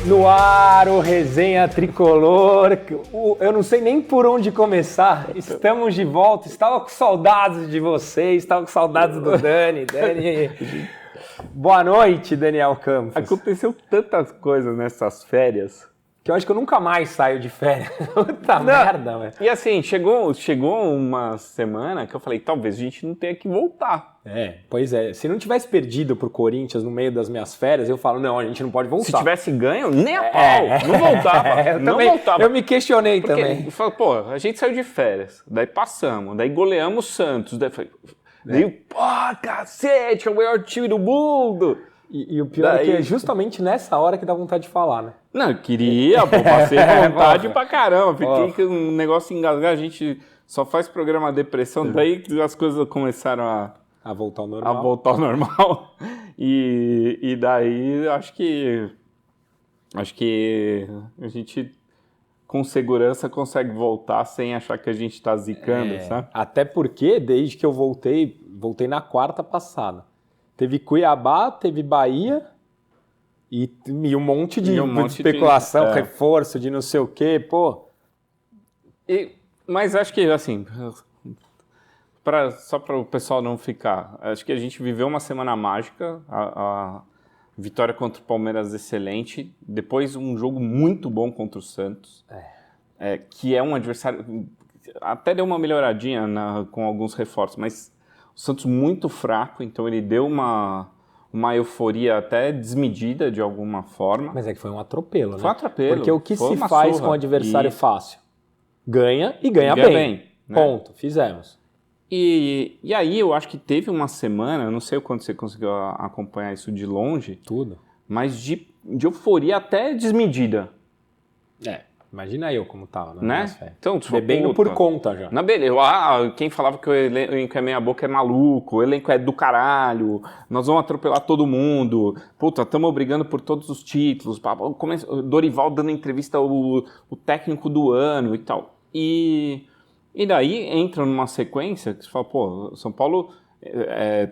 No ar, o Resenha Tricolor. Eu não sei nem por onde começar. Estamos de volta. Estava com saudades de vocês, estava com saudades do Dani. Boa noite, Daniel Campos. Aconteceu tantas coisas nessas férias que eu acho que eu nunca mais saio de férias. Puta merda, velho. E assim, chegou uma semana que eu falei, talvez a gente não tenha que voltar. Pois é. Se não tivesse perdido pro Corinthians no meio das minhas férias, eu falo, não, a gente não pode voltar. Se tivesse ganho, nem a pau. Não voltava. Voltava. Eu me questionei porque também. Eu falo, pô, a gente saiu de férias, daí passamos, daí goleamos o Santos, daí pô, cacete, é o melhor time do mundo. E o pior é que é justamente nessa hora que dá vontade de falar, né? Não, eu queria, pô, passei vontade pra caramba. Fiquei com um negócio engasgar, a gente só faz programa depressão, daí as coisas começaram a voltar ao normal. A voltar ao normal. E daí acho que a gente com segurança consegue voltar sem achar que a gente tá zicando, sabe? Até porque desde que eu voltei na quarta passada. Teve Cuiabá, teve Bahia e um monte de especulação, reforço de não sei o quê, pô. Mas acho que, assim, só para o pessoal não ficar, acho que a gente viveu uma semana mágica, a vitória contra o Palmeiras excelente, depois um jogo muito bom contra o Santos, que é um adversário, até deu uma melhoradinha com alguns reforços, mas o Santos muito fraco, então ele deu uma euforia até desmedida de alguma forma. Mas é que foi um atropelo, né? Foi um atropelo. Porque o que se faz com o adversário fácil? Ganha e ganha bem. Né? Ponto, fizemos. E aí eu acho que teve uma semana, eu não sei o quanto você conseguiu acompanhar isso de longe. Tudo. Mas de euforia até desmedida. Imagina eu como tava, né? Então, bebendo por conta já. Quem falava que o elenco é meia boca é maluco, o elenco é do caralho, nós vamos atropelar todo mundo, puta, estamos brigando por todos os títulos, Dorival dando entrevista o técnico do ano e tal. E daí entra numa sequência que você fala, pô, São Paulo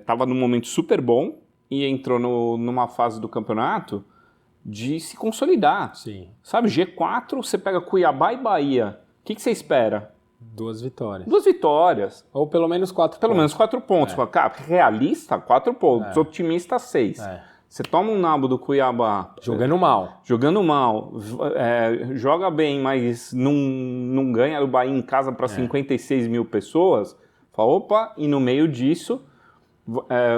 tava num momento super bom e entrou numa fase do campeonato de se consolidar. Sim. Sabe, G4, você pega Cuiabá e Bahia. O que você espera? 2 vitórias. 2 vitórias. Ou pelo menos 4 pontos. Pelo menos 4 pontos. Cara, realista, 4 pontos. Otimista, 6. Você toma um nabo do Cuiabá. Jogando mal. Joga bem, mas não ganha o Bahia em casa para 56 mil pessoas. Fala, opa, e no meio disso...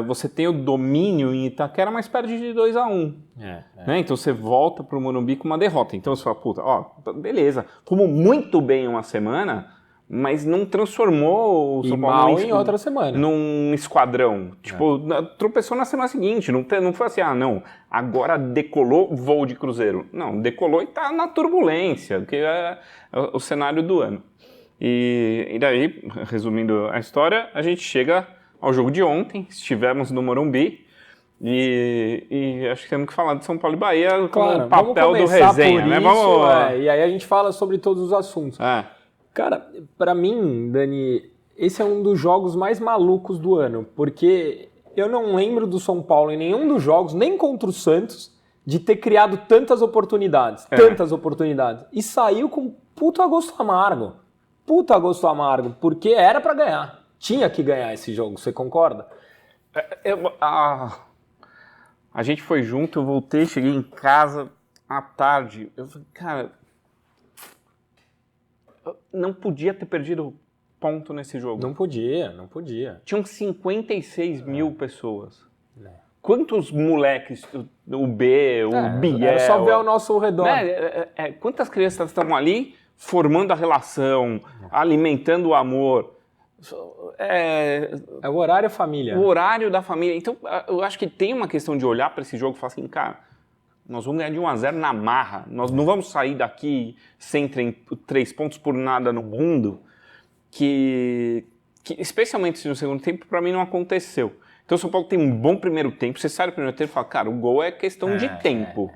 você tem o domínio em Itaquera, mas perde de 2-1. Né? Então você volta para o Morumbi com uma derrota. Então você fala, puta, beleza, fomos muito bem uma semana, mas não transformou o São Paulo em outra semana. Num esquadrão. Tipo, tropeçou na semana seguinte. Não foi assim, agora decolou voo de cruzeiro. Não, decolou e tá na turbulência, que é o cenário do ano. E daí, resumindo a história, a gente chega ao jogo de ontem, estivemos no Morumbi e acho que temos que falar de São Paulo e Bahia com o papel do resenha, né? E aí a gente fala sobre todos os assuntos. Cara, pra mim, Dani, esse é um dos jogos mais malucos do ano, porque eu não lembro do São Paulo em nenhum dos jogos, nem contra o Santos, de ter criado tantas oportunidades, e saiu com puta gosto amargo, porque era pra ganhar. Tinha que ganhar esse jogo, você concorda? A gente foi junto, eu voltei, cheguei em casa à tarde. Eu falei, cara, não podia ter perdido ponto nesse jogo. Não podia. Tinham 56 mil pessoas. Quantos moleques, o B, o Biel... Era só ver ao nosso redor. Quantas crianças estavam ali formando a relação, alimentando o amor... É o horário família. O horário da família. Então, eu acho que tem uma questão de olhar para esse jogo e falar assim, cara, nós vamos ganhar de 1-0 na marra. Nós não vamos sair daqui sem 3 pontos por nada no mundo, que especialmente no segundo tempo, para mim não aconteceu. Então, o São Paulo tem um bom primeiro tempo. Você sai do primeiro tempo e fala, cara, o gol é questão de tempo.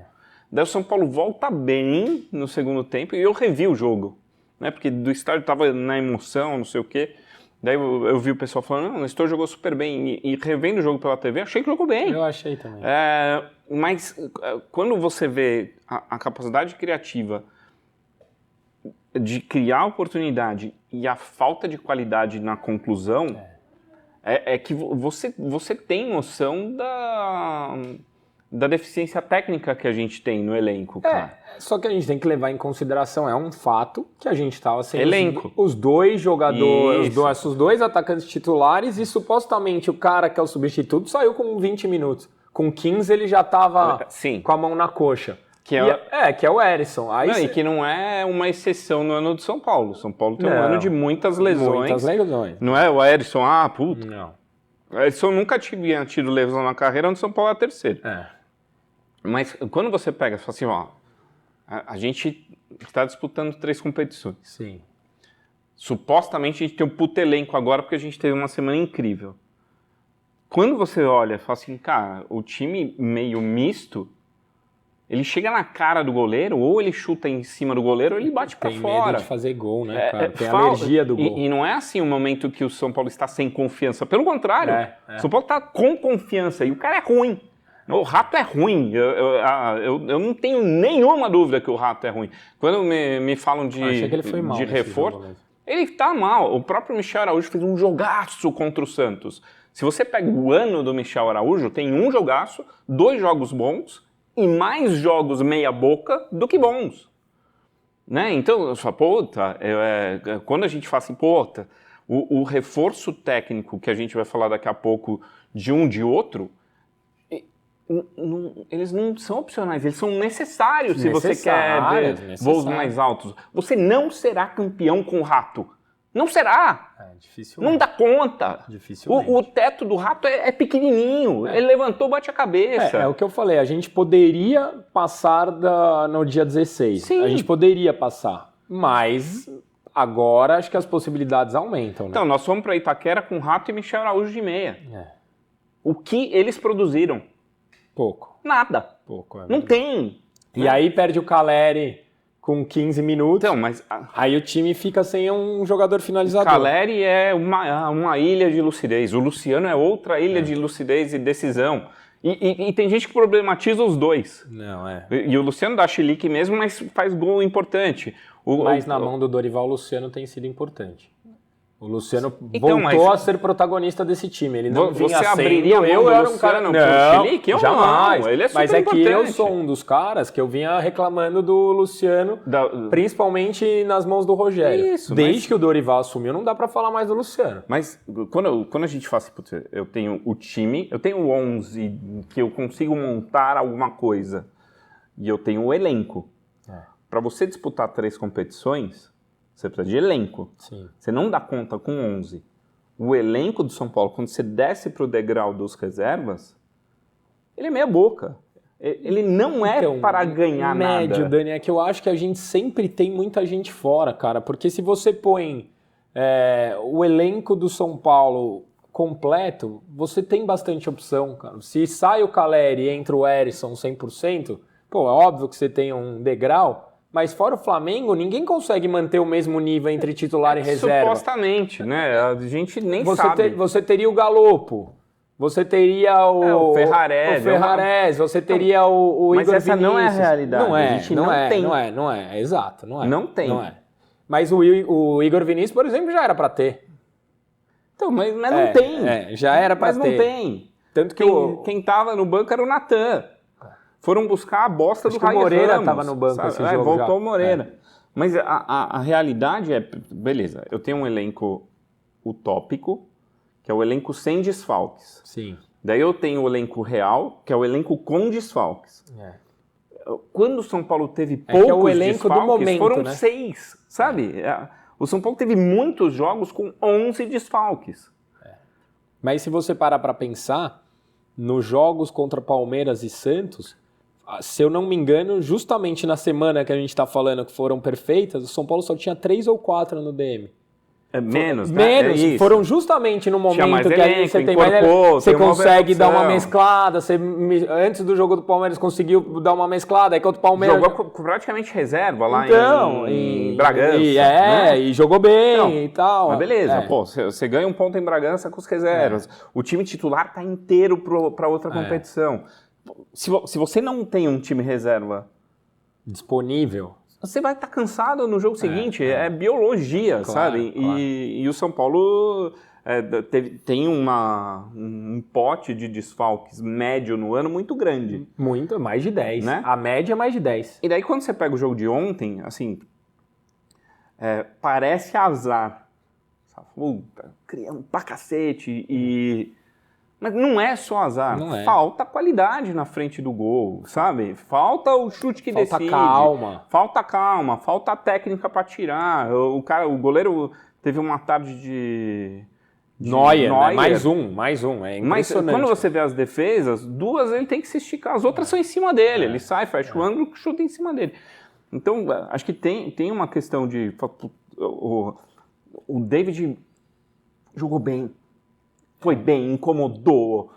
Daí o São Paulo volta bem no segundo tempo e eu revi o jogo. Né? Porque do estádio estava na emoção, não sei o quê. Daí eu vi o pessoal falando, o Nestor jogou super bem. E revendo o jogo pela TV, achei que jogou bem. Eu achei também. Mas quando você vê a capacidade criativa de criar oportunidade e a falta de qualidade na conclusão, é que você tem noção da deficiência técnica que a gente tem no elenco, cara. Só que a gente tem que levar em consideração, é um fato que a gente estava sem elenco. Os dois jogadores, os dois atacantes titulares e supostamente o cara que é o substituto saiu com 20 minutos. Com 15 ele já estava com a mão na coxa. Que é o Erisson. E que não é uma exceção no ano do São Paulo. São Paulo tem um ano de muitas lesões. Muitas lesões. Não é o Erisson, puta. Não. O Erisson nunca tinha tido lesão na carreira, onde o São Paulo é a terceira. Mas quando você pega, você fala assim, a gente está disputando 3 competições. Sim. Supostamente a gente tem um puto elenco agora porque a gente teve uma semana incrível. Quando você olha, fala assim, cara, o time meio misto, ele chega na cara do goleiro, ou ele chuta em cima do goleiro, ou ele bate pra fora. Tem medo de fazer gol, né, cara? Tem alergia do gol. E não é assim o momento que o São Paulo está sem confiança. Pelo contrário, o São Paulo está com confiança e o cara é ruim. O Rato é ruim. Eu não tenho nenhuma dúvida que o Rato é ruim. Quando me falam de reforço, ele tá mal. O próprio Michel Araújo fez um jogaço contra o Santos. Se você pega o ano do Michel Araújo, tem um jogaço, 2 jogos bons e mais jogos meia boca do que bons. Né? Então, eu falo, quando a gente fala assim, o reforço técnico que a gente vai falar daqui a pouco de um de outro, eles não são opcionais, eles são necessários se você quer ver voos mais altos. Você não será campeão com o Rato. Não será. Dificilmente. Não dá conta. Dificilmente. O teto do Rato é pequenininho. Ele levantou, bate a cabeça. É o que eu falei. A gente poderia passar no dia 16. Sim. A gente poderia passar. Mas agora acho que as possibilidades aumentam. Né? Então, nós fomos para Itaquera com Rato e Michel Araújo de meia. O que eles produziram? Pouco. Nada. Pouco. Não tem. E aí perde o Caleri com 15 minutos. Então, mas aí o time fica sem um jogador finalizador. O Caleri é uma ilha de lucidez. O Luciano é outra ilha de lucidez e decisão. E tem gente que problematiza os dois. Não, E o Luciano dá chilique mesmo, mas faz gol importante. Mas na mão do Dorival, o Luciano tem sido importante. O Luciano voltou a ser protagonista desse time. Ele não vinha você sendo... abriria a mão do era um cara... Não, chilique? Eu jamais. Não. Ele é super Mas é importante. que eu sou um dos caras que eu vinha reclamando do Luciano, principalmente nas mãos do Rogério. Desde que o Dorival assumiu, não dá pra falar mais do Luciano. Mas quando a gente fala assim, eu tenho o time, eu tenho o 11 que eu consigo montar alguma coisa e eu tenho o elenco. Para você disputar 3 competições... Você precisa de elenco. Sim. Você não dá conta com 11. O elenco do São Paulo, quando você desce para o degrau dos reservas, ele é meia boca. Ele não é para ganhar médio, nada. Dani, é que eu acho que a gente sempre tem muita gente fora, cara. Porque se você põe o elenco do São Paulo completo, você tem bastante opção, cara. Se sai o Caleri e entra o Erisson 100%, é óbvio que você tem um degrau. Mas fora o Flamengo, ninguém consegue manter o mesmo nível entre titular e reserva. Supostamente, né? A gente nem sabe. Você teria o Galopo, você teria o Ferrarese, você teria o Igor Vinícius. Mas essa não é a realidade. Não é, a gente não tem. Não é, exato, não é. Não tem. Não é. Mas o Igor Vinícius, por exemplo, já era para ter. Então, mas não tem. Já era para ter. Mas não tem. Tanto que quem tava no banco era o Natan. Foram buscar a bosta do Raí Ramos. O Moreira estava no banco esse jogo. Voltou o Moreira. Mas a realidade é, beleza, eu tenho um elenco utópico, que é o elenco sem desfalques. Sim. Daí eu tenho o elenco real, que é o elenco com desfalques. Quando o São Paulo teve poucos o elenco desfalques, do momento, foram né? 6, sabe? O São Paulo teve muitos jogos com 11 desfalques. Mas se você parar para pensar, nos jogos contra Palmeiras e Santos... Se eu não me engano, justamente na semana que a gente está falando que foram perfeitas, o São Paulo só tinha 3 ou 4 no DM. Menos, menos. Né? Foram justamente no momento que elenco, você tem mais, você consegue dar uma mesclada. Você, antes do jogo do Palmeiras conseguiu dar uma mesclada, aí contra o Palmeiras jogou praticamente reserva lá em Bragança. Né? E jogou bem e tal. Mas beleza, pô, você ganha um ponto em Bragança com as reservas. O time titular tá inteiro para outra competição. Se você não tem um time reserva disponível, você vai estar cansado no jogo seguinte, é biologia, sabe? Claro. E o São Paulo tem um pote de desfalques médio no ano muito grande. Muito, mais de 10. Né? A média é mais de 10. E daí quando você pega o jogo de ontem, assim, parece azar. Puta, criamos pra cacete Mas não é só azar, falta qualidade na frente do gol, sabe? Falta o chute que decide. Falta calma, falta técnica para tirar. O goleiro teve uma tarde de Neuer, né? Mais um, é impressionante. Mas quando você vê as defesas, 2 ele tem que se esticar, as outras são em cima dele. Ele sai, fecha o ângulo, chuta em cima dele. Então, acho que tem uma questão de... O David jogou bem. Foi bem, incomodou.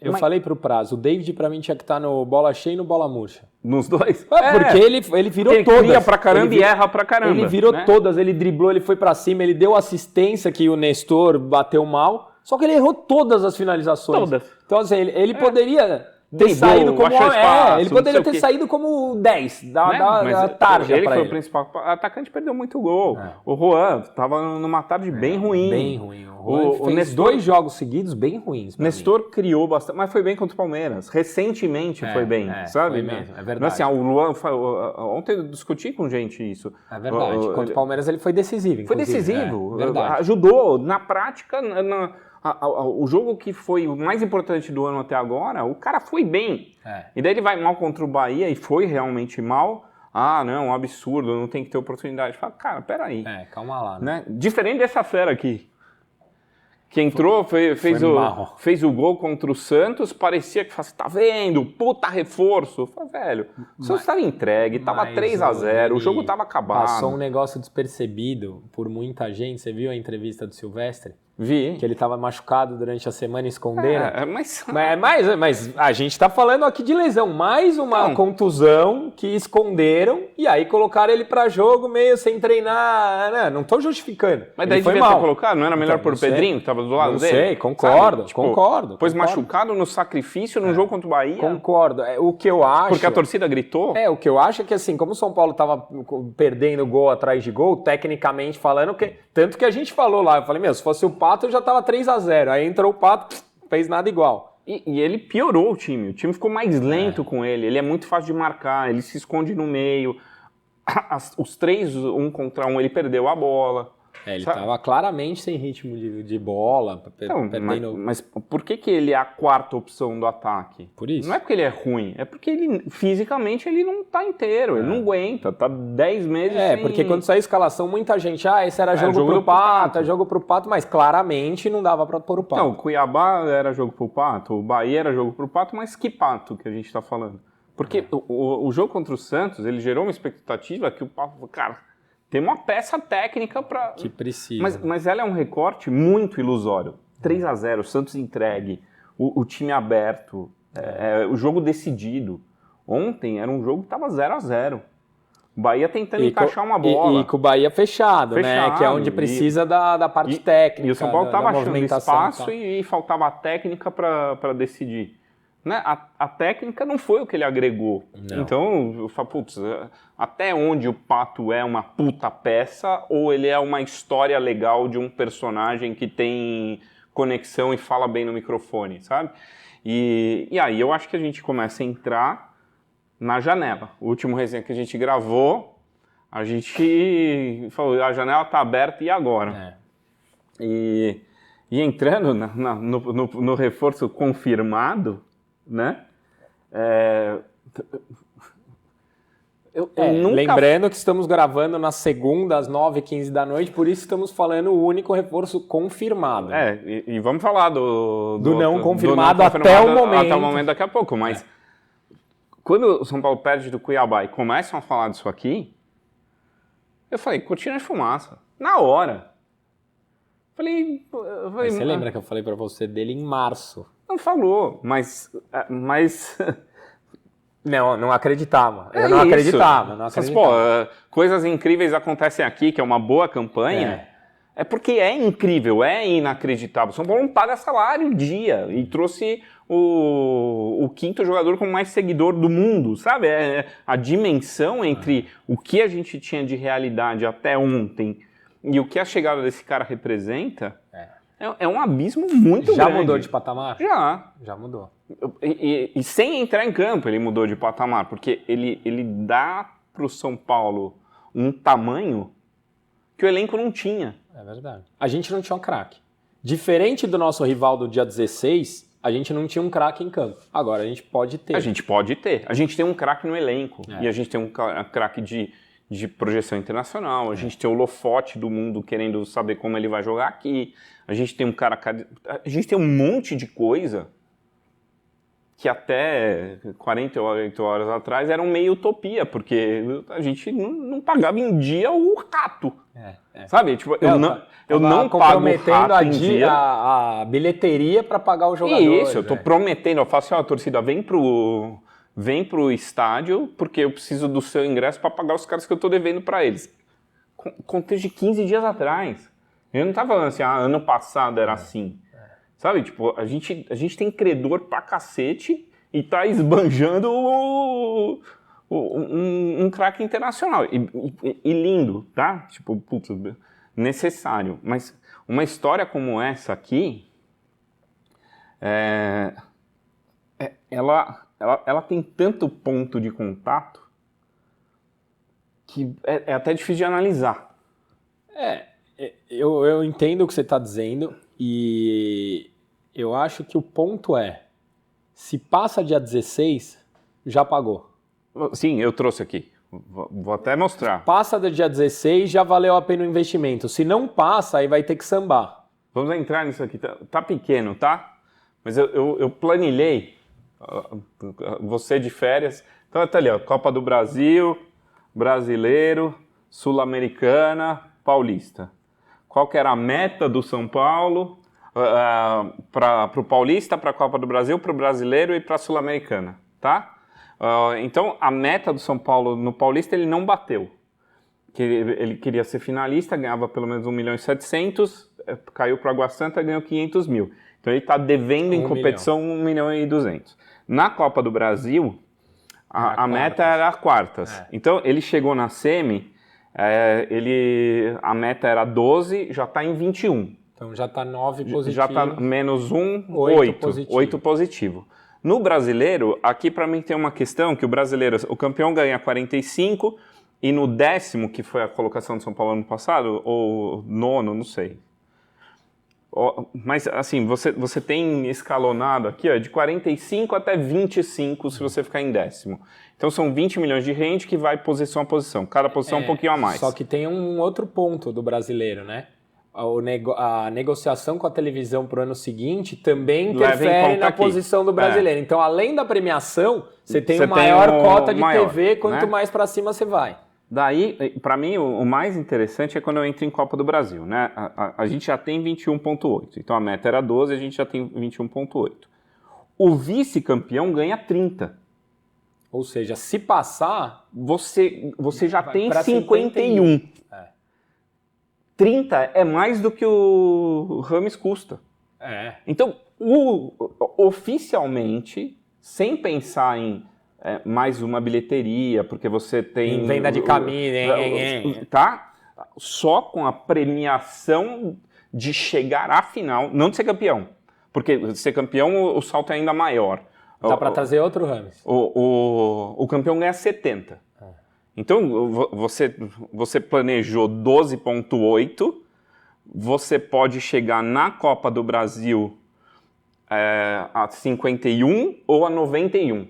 Eu falei pro Prazo, o David pra mim tinha que estar no bola cheia e no bola murcha. Nos dois? Porque ele virou ele todas. Cria pra caramba e erra pra caramba. Ele virou todas, ele driblou, ele foi pra cima, ele deu assistência que o Nestor bateu mal, só que ele errou todas as finalizações. Todas. Então assim, ele poderia ter saído como ele poderia ter saído como 10 da tarja ele pra foi o principal atacante, perdeu muito gol. O Juan tava numa tarde bem ruim. Bem ruim. O fez Nestor, 2 jogos seguidos bem ruins. Nestor criou bastante, mas foi bem contra o Palmeiras. Recentemente foi bem, sabe? Foi mesmo, é verdade. Assim, o Luan, ontem eu discuti com gente isso. É verdade. Contra o Palmeiras ele foi decisivo. Foi decisivo. Verdade. Ajudou. Na prática, o jogo que foi o mais importante do ano até agora, o cara foi bem. E daí ele vai mal contra o Bahia e foi realmente mal. Ah, não, um absurdo, não tem que ter oportunidade. Fala, cara, peraí. Calma lá. Né? Diferente dessa fera aqui. Que entrou, fez o gol contra o Santos, parecia que tá vendo, puta reforço. Falei, velho, o Santos estava entregue, tava 3-0, o jogo tava acabado. Passou um negócio despercebido por muita gente. Você viu a entrevista do Silvestre? Vi. Que ele estava machucado durante a semana e esconderam. Mas a gente tá falando aqui de lesão. Mais uma contusão que esconderam e aí colocaram ele pra jogo meio sem treinar. Não tô justificando. Mas daí devia ter colocado, não era melhor por Pedrinho, que tava do lado dele? Não sei, concordo, concordo. Pois machucado no sacrifício no jogo contra o Bahia. Concordo. O que eu acho... Porque a torcida gritou? O que eu acho é que assim, como o São Paulo tava perdendo gol atrás de gol, tecnicamente falando, tanto que a gente falou lá, eu falei, se fosse o Pato, eu já tava 3-0. Aí entrou o Pato, fez nada igual. E ele piorou o time ficou mais lento com ele é muito fácil de marcar, ele se esconde no meio. Os 3, 1 contra 1, ele perdeu a bola. Ele estava claramente sem ritmo de bola, perdendo... Mas por que ele é a 4ª opção do ataque? Por isso. Não é porque ele é ruim, é porque ele fisicamente ele não tá inteiro, ele não aguenta, tá 10 meses sem... porque quando saiu a escalação, muita gente, esse era jogo pro Pato, é jogo pro Pato, mas claramente não dava pra pôr o Pato. Não, o Cuiabá era jogo pro Pato, o Bahia era jogo pro Pato, mas que Pato que a gente tá falando? Porque o jogo contra o Santos, ele gerou uma expectativa que o Pato, cara... Tem uma peça técnica para... Que precisa. Mas ela é um recorte muito ilusório. 3-0, o Santos entregue, o time aberto, o jogo decidido. Ontem era um jogo que estava 0-0. O Bahia tentando encaixar uma bola. E com o Bahia fechado, né? Que é onde precisa da parte técnica. E o São Paulo estava achando espaço e faltava a técnica para decidir. Né? A técnica não foi o que ele agregou. Não. Então, eu falo, até onde o Pato é uma puta peça ou ele é uma história legal de um personagem que tem conexão e fala bem no microfone, sabe? E aí eu acho que a gente começa a entrar na janela. O último resenha que a gente gravou, a gente falou, a janela tá aberta e agora? E entrando no reforço confirmado, né? Lembrando que estamos gravando na segunda, às 9h15 da noite, por isso estamos falando o único reforço confirmado. E vamos falar do não confirmado até o momento. Até o momento daqui a pouco, mas quando o São Paulo perde do Cuiabá e começam a falar disso aqui, eu falei, cortina de fumaça. Na hora. Falei, Mas você lembra que eu falei pra você dele em março? Não falou, mas não acreditava. Eu não acreditava. Mas, pô, coisas incríveis acontecem aqui, que é uma boa campanha. É porque é incrível, é inacreditável. São Paulo não paga salário um dia e trouxe o quinto jogador com mais seguidor do mundo, sabe? A dimensão entre o que a gente tinha de realidade até ontem e o que a chegada desse cara representa é um abismo muito grande. Já mudou de patamar? Já mudou. E sem entrar em campo ele mudou de patamar, porque ele dá para o São Paulo um tamanho que o elenco não tinha. É verdade. A gente não tinha um craque. Diferente do nosso rival do dia 16, a gente não tinha um craque em campo. Agora a gente pode ter. A gente pode ter. A gente tem um craque no elenco. E a gente tem um craque de projeção internacional. A gente tem o holofote do mundo querendo saber como ele vai jogar aqui. A gente tem um cara... A gente tem um monte de coisa que até 48 horas atrás era meio utopia, porque a gente não pagava em dia o rato. Sabe? Tipo, eu não pago o rato em dia. A bilheteria para pagar o jogador. Isso, eu tô prometendo. Eu falo assim, a torcida, vem pro estádio, porque eu preciso do seu ingresso para pagar os caras que eu tô devendo para eles. Contexto de 15 dias atrás. Eu não tava falando assim, ano passado era assim. Sabe, tipo, a gente tem credor pra cacete e tá esbanjando um craque internacional. E lindo, tá? Tipo, putz, necessário. Mas uma história como essa aqui, ela tem tanto ponto de contato que é até difícil de analisar. Eu entendo o que você está dizendo e eu acho que o ponto se passa dia 16, já pagou. Sim, eu trouxe aqui. Vou até mostrar. Passa do dia 16, já valeu a pena o investimento. Se não passa, aí vai ter que sambar. Vamos entrar nisso aqui. Tá pequeno, tá? Mas eu planilhei. Você de férias. Então tá ali, ó, Copa do Brasil, Brasileiro, Sul-Americana, Paulista. Qual que era a meta do São Paulo para o Paulista, para a Copa do Brasil, para o Brasileiro e para a Sul-Americana, tá? Então, a meta do São Paulo no Paulista ele não bateu. Ele queria ser finalista, ganhava pelo menos 1.700.000, caiu para o Água Santa e ganhou 500 mil. Então, ele está devendo em competição 1.200.000. Na Copa do Brasil, a meta era quartas. Então, ele chegou na semi... a meta era 12, já está em 21. Então já está 9 positivo. Já está menos 1, 8 positivo. No brasileiro, aqui para mim tem uma questão que o brasileiro, o campeão ganha 45 e no 10º, que foi a colocação de São Paulo ano passado, ou 9º, não sei. Mas assim, você tem escalonado aqui de 45 até 25 se você ficar em 10º. Então são 20 milhões de rende que vai posição a posição. Cada posição um pouquinho a mais. Só que tem um outro ponto do brasileiro, né? A negociação com a televisão para o ano seguinte também interfere na posição do brasileiro. Então, além da premiação, você tem uma maior cota de TV, quanto mais para cima você vai. Daí, para mim, o mais interessante é quando eu entro em Copa do Brasil, né? A gente já tem 21,8. Então, a meta era 12, a gente já tem 21,8. O vice-campeão ganha 30. Ou seja, se passar... Você já tem 51. 30 é mais do que o Rames custa. Então, oficialmente, sem pensar em mais uma bilheteria, porque você tem... Em venda de camisa, tá? Só com a premiação de chegar à final, não de ser campeão. Porque ser campeão, o salto é ainda maior. Dá para trazer outro Rames. O campeão ganha 70. Então, você planejou 12,8, você pode chegar na Copa do Brasil a 51 ou a 91.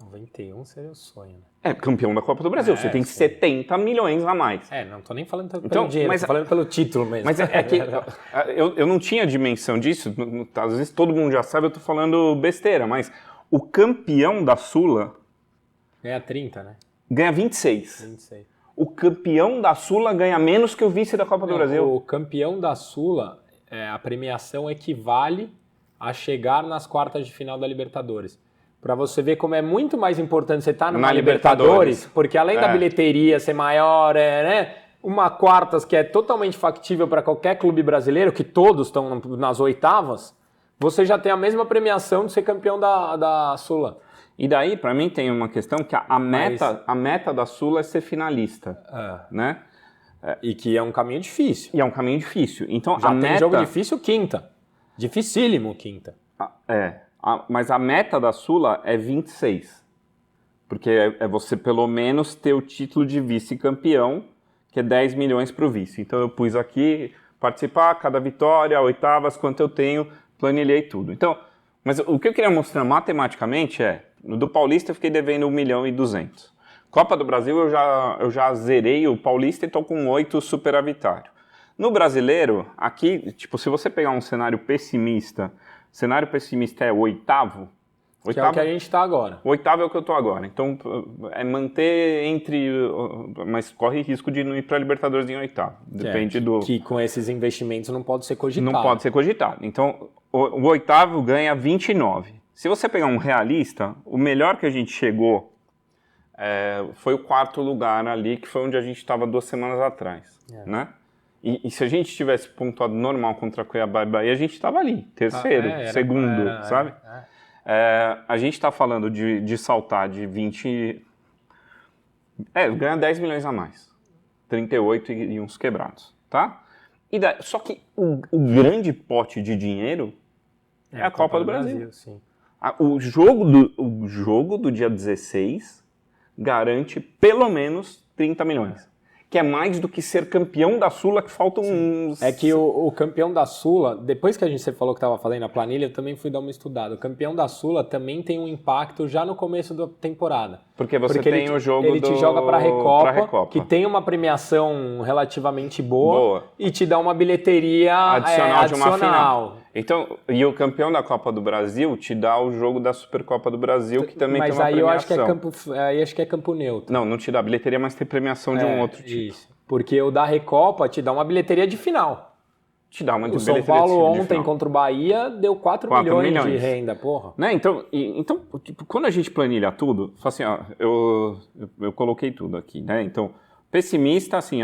91 seria o sonho, né? Campeão da Copa do Brasil. Você tem 70 milhões a mais. Não tô nem falando pelo dinheiro, tô falando pelo título mesmo. Mas é que eu não tinha dimensão disso. Às vezes todo mundo já sabe, eu tô falando besteira, mas o campeão da Sula... Ganha 30, né? Ganha 26. o campeão da Sula ganha menos que o vice da Copa do Brasil. O campeão da Sula, a premiação equivale a chegar nas quartas de final da Libertadores. Para você ver como é muito mais importante você estar numa Libertadores, porque além da bilheteria ser maior, né? Uma quartas que é totalmente factível para qualquer clube brasileiro, que todos estão nas oitavas, você já tem a mesma premiação de ser campeão da Sula. E daí, para mim, tem uma questão que a meta da Sula é ser finalista, né? E que é um caminho difícil. E é um caminho difícil. Então, já tem jogo difícil quinta. Dificílimo quinta. Mas a meta da Sula é 26. Porque é você, pelo menos, ter o título de vice-campeão, que é 10 milhões para o vice. Então, eu pus aqui, participar, cada vitória, oitavas, quanto eu tenho, planilhei tudo. Então, mas o que eu queria mostrar matematicamente no do Paulista eu fiquei devendo 1.200.000. Copa do Brasil eu já zerei o Paulista e estou com 8 superavitário. No Brasileiro, aqui, tipo, se você pegar um cenário pessimista é o oitavo. Que é o que a gente está agora. O oitavo é o que eu estou agora. Então, é manter mas corre risco de não ir para a Libertadores em oitavo. Depende do... Que com esses investimentos não pode ser cogitado. Não pode ser cogitado. Então, o oitavo ganha 29. Se você pegar um realista, o melhor que a gente chegou foi o 4º lugar ali, que foi onde a gente estava 2 semanas atrás. Né? E se a gente tivesse pontuado normal contra Cuiabá e Bahia, a gente estava ali, terceiro, segundo, sabe? A gente está falando de saltar de 20... ganha 10 milhões a mais. 38 e uns quebrados, tá? Só que o grande pote de dinheiro é a Copa do Brasil. Sim. O jogo do dia 16 garante pelo menos 30 milhões. Que é mais do que ser campeão da Sula, que faltam uns... É que o campeão da Sula, depois que você falou que estava fazendo a planilha, eu também fui dar uma estudada. O campeão da Sula também tem um impacto já no começo da temporada. Porque tem o jogo ele te joga para a Recopa, que tem uma premiação relativamente boa. E te dá uma bilheteria adicional de uma final. Então, e o campeão da Copa do Brasil te dá o jogo da Supercopa do Brasil, que também tem uma premiação. Mas aí acho que é campo neutro. Não te dá bilheteria, mas tem premiação de um outro tipo. Isso. Porque o da Recopa te dá uma bilheteria de final. Te dá uma bilheteria de final. O São Paulo ontem contra o Bahia deu 4 milhões de renda, porra. Né? Então, tipo, quando a gente planilha tudo, assim, eu coloquei tudo aqui, né? Então, pessimista, assim,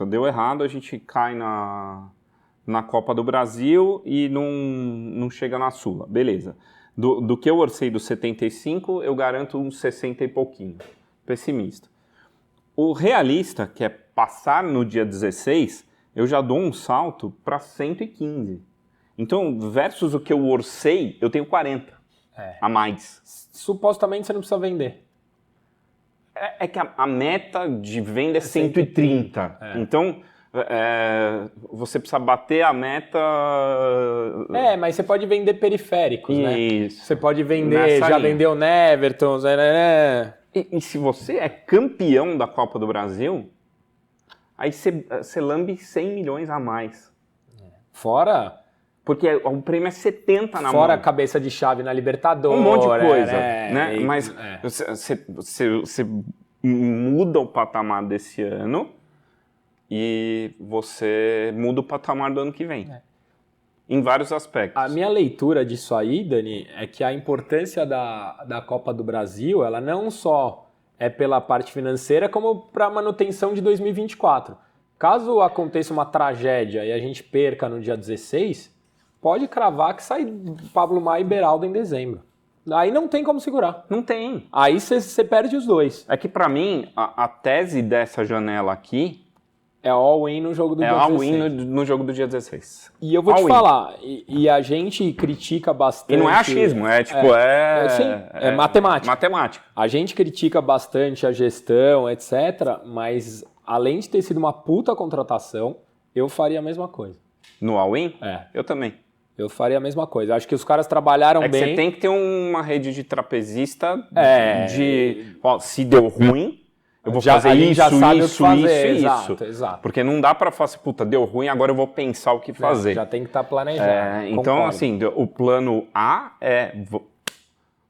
deu errado, a gente cai na Copa do Brasil e não chega na Sula. Beleza. Do que eu orcei dos 75, eu garanto uns 60 e pouquinho. Pessimista. O realista, que é passar no dia 16, eu já dou um salto para 115. Então, versus o que eu orcei, eu tenho 40 a mais. Supostamente você não precisa vender. É que a meta de venda é 130. Então... você precisa bater a meta... mas você pode vender periféricos, né? Isso. Você pode vender, já vendeu Neverton, E se você é campeão da Copa do Brasil, aí você lambe 100 milhões a mais. Fora... Porque o prêmio é 70 na mão. Fora a cabeça de chave na Libertadores. Um monte de coisa, né? Mas você muda o patamar desse ano... E você muda o patamar do ano que vem. Em vários aspectos. A minha leitura disso aí, Dani, é que a importância da Copa do Brasil, ela não só é pela parte financeira, como para a manutenção de 2024. Caso aconteça uma tragédia e a gente perca no dia 16, pode cravar que sai Pablo Maia e Beraldo em dezembro. Aí não tem como segurar. Não tem. Aí você perde os dois. É que para mim, a tese dessa janela aqui... É all-in no jogo do dia 16. É all-in no jogo do dia 16. E eu vou te falar, e a gente critica bastante... E não é achismo, é matemática. Matemática. A gente critica bastante a gestão, etc., mas além de ter sido uma puta contratação, eu faria a mesma coisa. No all-in? Eu também. Eu faria a mesma coisa. Acho que os caras trabalharam bem. Você tem que ter uma rede de trapezista se deu ruim... Eu vou fazer isso. Exato. Porque não dá para falar assim, deu ruim, agora eu vou pensar o que fazer. Já tem que estar planejado. Então, assim, o plano A é...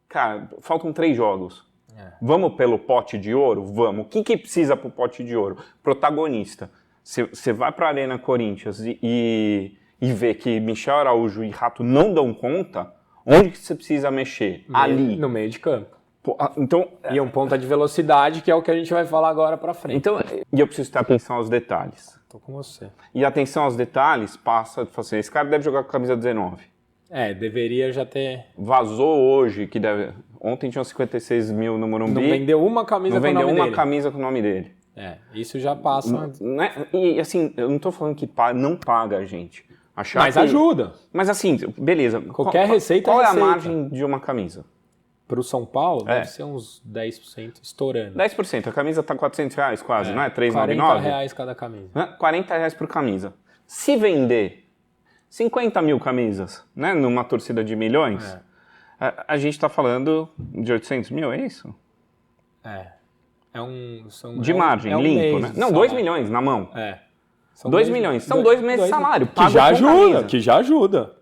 Cara, faltam 3 jogos. Vamos pelo pote de ouro? Vamos. O que precisa pro pote de ouro? Protagonista. Você vai pra Arena Corinthians e vê que Michel Araújo e Rato não dão conta, onde que você precisa mexer? Ali. No meio de campo. Então, e um ponta de velocidade, que é o que a gente vai falar agora pra frente. Então, e eu preciso ter atenção aos detalhes. Tô com você. E a atenção aos detalhes passa de fazer, esse cara deve jogar com a camisa 19. Deveria já ter... Vazou hoje, que deve... Ontem tinham 56 mil no Morumbi. Não vendeu uma camisa com o nome dele. Não vendeu uma camisa com o nome dele. Isso já passa... E assim, eu não tô falando que não paga a gente. Mas ajuda. Mas assim, beleza. Qualquer receita Qual é a receita. margem de uma camisa? Pro São Paulo, deve ser uns 10% estourando. 10%. A camisa tá R$400 quase, não é? R$3,99? R$40 cada camisa. R$40 por camisa. Se vender 50 mil camisas, né, numa torcida de milhões, a gente tá falando de 800 mil, é isso? De margem, limpo, né? Não, 2 milhões na mão. São 2 milhões. São 2 meses de salário. Que já ajuda.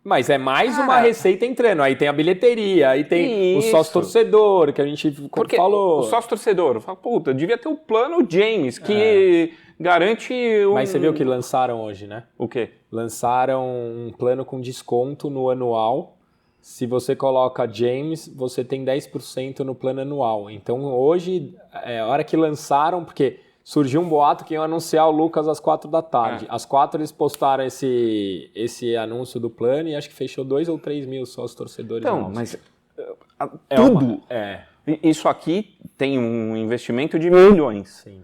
Mas é mais uma receita entrando. Aí tem a bilheteria, aí tem o sócio-torcedor, que a gente falou. O sócio-torcedor, fala, puta, devia ter o plano James, que garante... Mas você viu que lançaram hoje, né? O quê? Lançaram um plano com desconto no anual. Se você coloca James, você tem 10% no plano anual. Então hoje, a hora que lançaram, porque... Surgiu um boato que iam anunciar o Lucas às 4 da tarde. Às 4 eles postaram esse anúncio do plano e acho que fechou 2 ou 3 mil só os torcedores. Então, mas tudo. Isso aqui tem um investimento de milhões. Sim.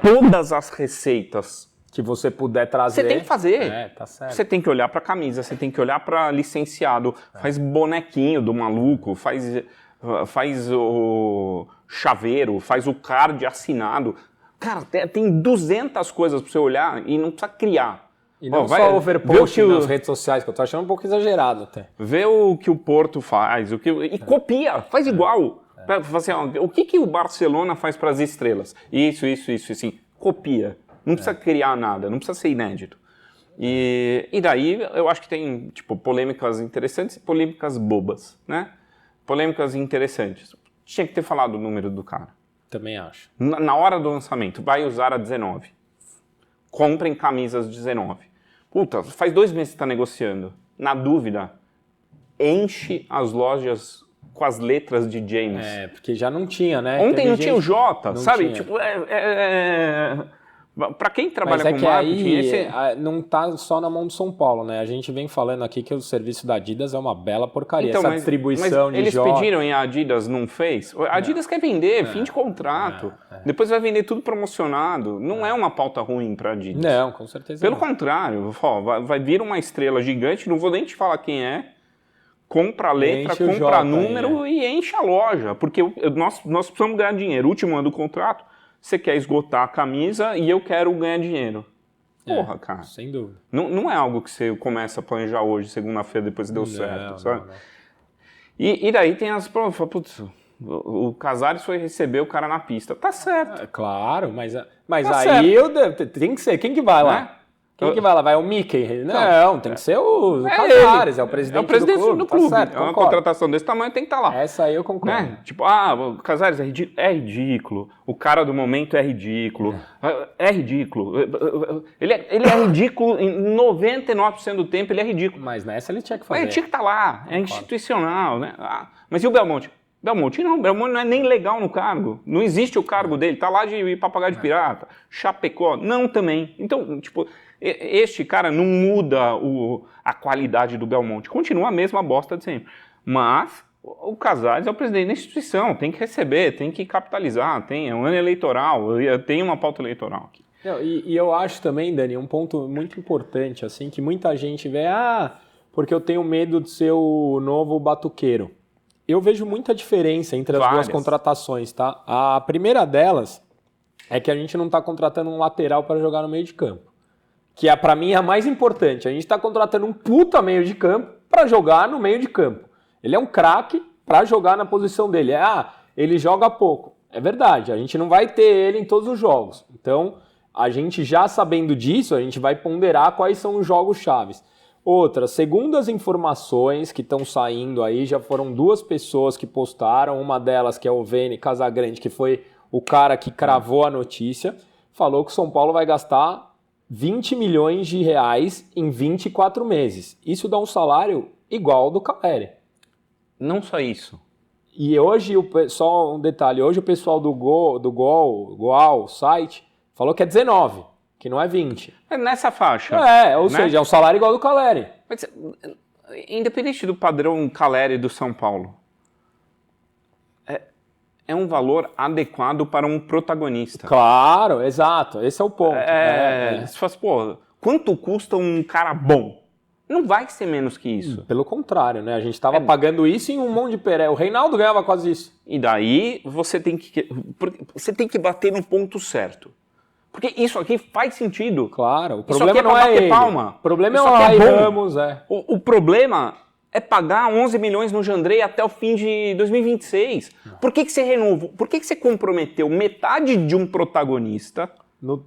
Todas as receitas que você puder trazer. Você tem que fazer. Tá certo. Você tem que olhar para camisa, você tem que olhar para licenciado. Faz bonequinho do maluco, faz o chaveiro, faz o card assinado. Cara, tem 200 coisas pra você olhar e não precisa criar. E não só overpost nas redes sociais, que eu tô achando um pouco exagerado até. Vê o que o Porto faz, e copia, faz igual. Assim, o que o Barcelona faz para as estrelas? Isso, assim, copia. Não precisa criar nada, não precisa ser inédito. E daí eu acho que tem polêmicas interessantes e polêmicas bobas, né? Polêmicas interessantes. Tinha que ter falado o número do cara. Também acho. Na hora do lançamento, vai usar a 19. Comprem camisas 19. Puta, faz 2 meses que está negociando. Na dúvida, enche as lojas com as letras de James. Porque já não tinha, né? Ontem não tinha o J, sabe? Tinha. Para quem trabalha com marketing... não tá só na mão do São Paulo, né? A gente vem falando aqui que o serviço da Adidas é uma bela porcaria. Então, essa distribuição de eles pediram e a Adidas não fez? A Adidas quer vender, fim de contrato. Depois vai vender tudo promocionado. Não é uma pauta ruim para a Adidas. Não, com certeza Pelo contrário, vai vir uma estrela gigante, não vou nem te falar quem é, compra a letra, compra número e enche a loja. Porque nós precisamos ganhar dinheiro. Último ano do contrato, você quer esgotar a camisa e eu quero ganhar dinheiro. Porra, cara. Sem dúvida. Não é algo que você começa a planejar hoje, segunda-feira, depois deu certo, sabe? Não. E daí tem as provas. Putz, o Casares foi receber o cara na pista. Tá certo. Claro, mas aí tem que ser. Quem que vai lá? Quem que vai lá? Vai o Mickey? Não, tem que ser o Casares, é o presidente do clube. Tá certo, uma contratação desse tamanho tem que estar lá. Essa aí eu concordo. Né? O Casares é ridículo. O cara do momento é ridículo. É ridículo. Ele é ridículo em 99% do tempo, ele é ridículo. Mas nessa ele tinha que fazer. Mas ele tinha que estar lá, é institucional, né? Mas e o Belmonte? Belmonte não é nem legal no cargo. Não existe o cargo dele, tá lá de papagaio de pirata. Chapecó, não também. Então, este cara não muda a qualidade do Belmonte. Continua a mesma bosta de sempre. Mas o Casares é o presidente da instituição, tem que receber, tem que capitalizar, é um ano eleitoral, tem uma pauta eleitoral aqui. E eu acho também, Dani, um ponto muito importante, assim, que muita gente vê, porque eu tenho medo de ser o novo batuqueiro. Eu vejo muita diferença entre as duas contratações, tá? A primeira delas é que a gente não está contratando um lateral para jogar no meio de campo. Que para mim é a mais importante. A gente está contratando um puta meio de campo para jogar no meio de campo. Ele é um craque para jogar na posição dele. Ele joga pouco. É verdade, a gente não vai ter ele em todos os jogos. Então, a gente já sabendo disso, a gente vai ponderar quais são os jogos chaves. Outra, segundo as informações que estão saindo aí, já foram 2 pessoas que postaram, uma delas que é o Vene Casagrande, que foi o cara que cravou a notícia, falou que o São Paulo vai gastar 20 milhões de reais em 24 meses. Isso dá um salário igual ao do Caleri. Não só isso. E hoje, só um detalhe, hoje o pessoal do Goal, site, falou que é 19, que não é 20. É nessa faixa. Ou seja, é um salário igual ao do Caleri. Mas, independente do padrão Caleri do São Paulo, é um valor adequado para um protagonista. Claro, exato. Esse é o ponto. Você fala assim, pô, quanto custa um cara bom? Não vai ser menos que isso. Pelo contrário, né? A gente estava pagando isso em um monte de peré. O Reinaldo ganhava quase isso. E daí você tem que bater no ponto certo. Porque isso aqui faz sentido. Claro, o problema não é ele. Palma. O problema é o Rai Ramos. O problema é pagar 11 milhões no Jandrei até o fim de 2026. Por que você renovou? Por que você comprometeu metade de um protagonista no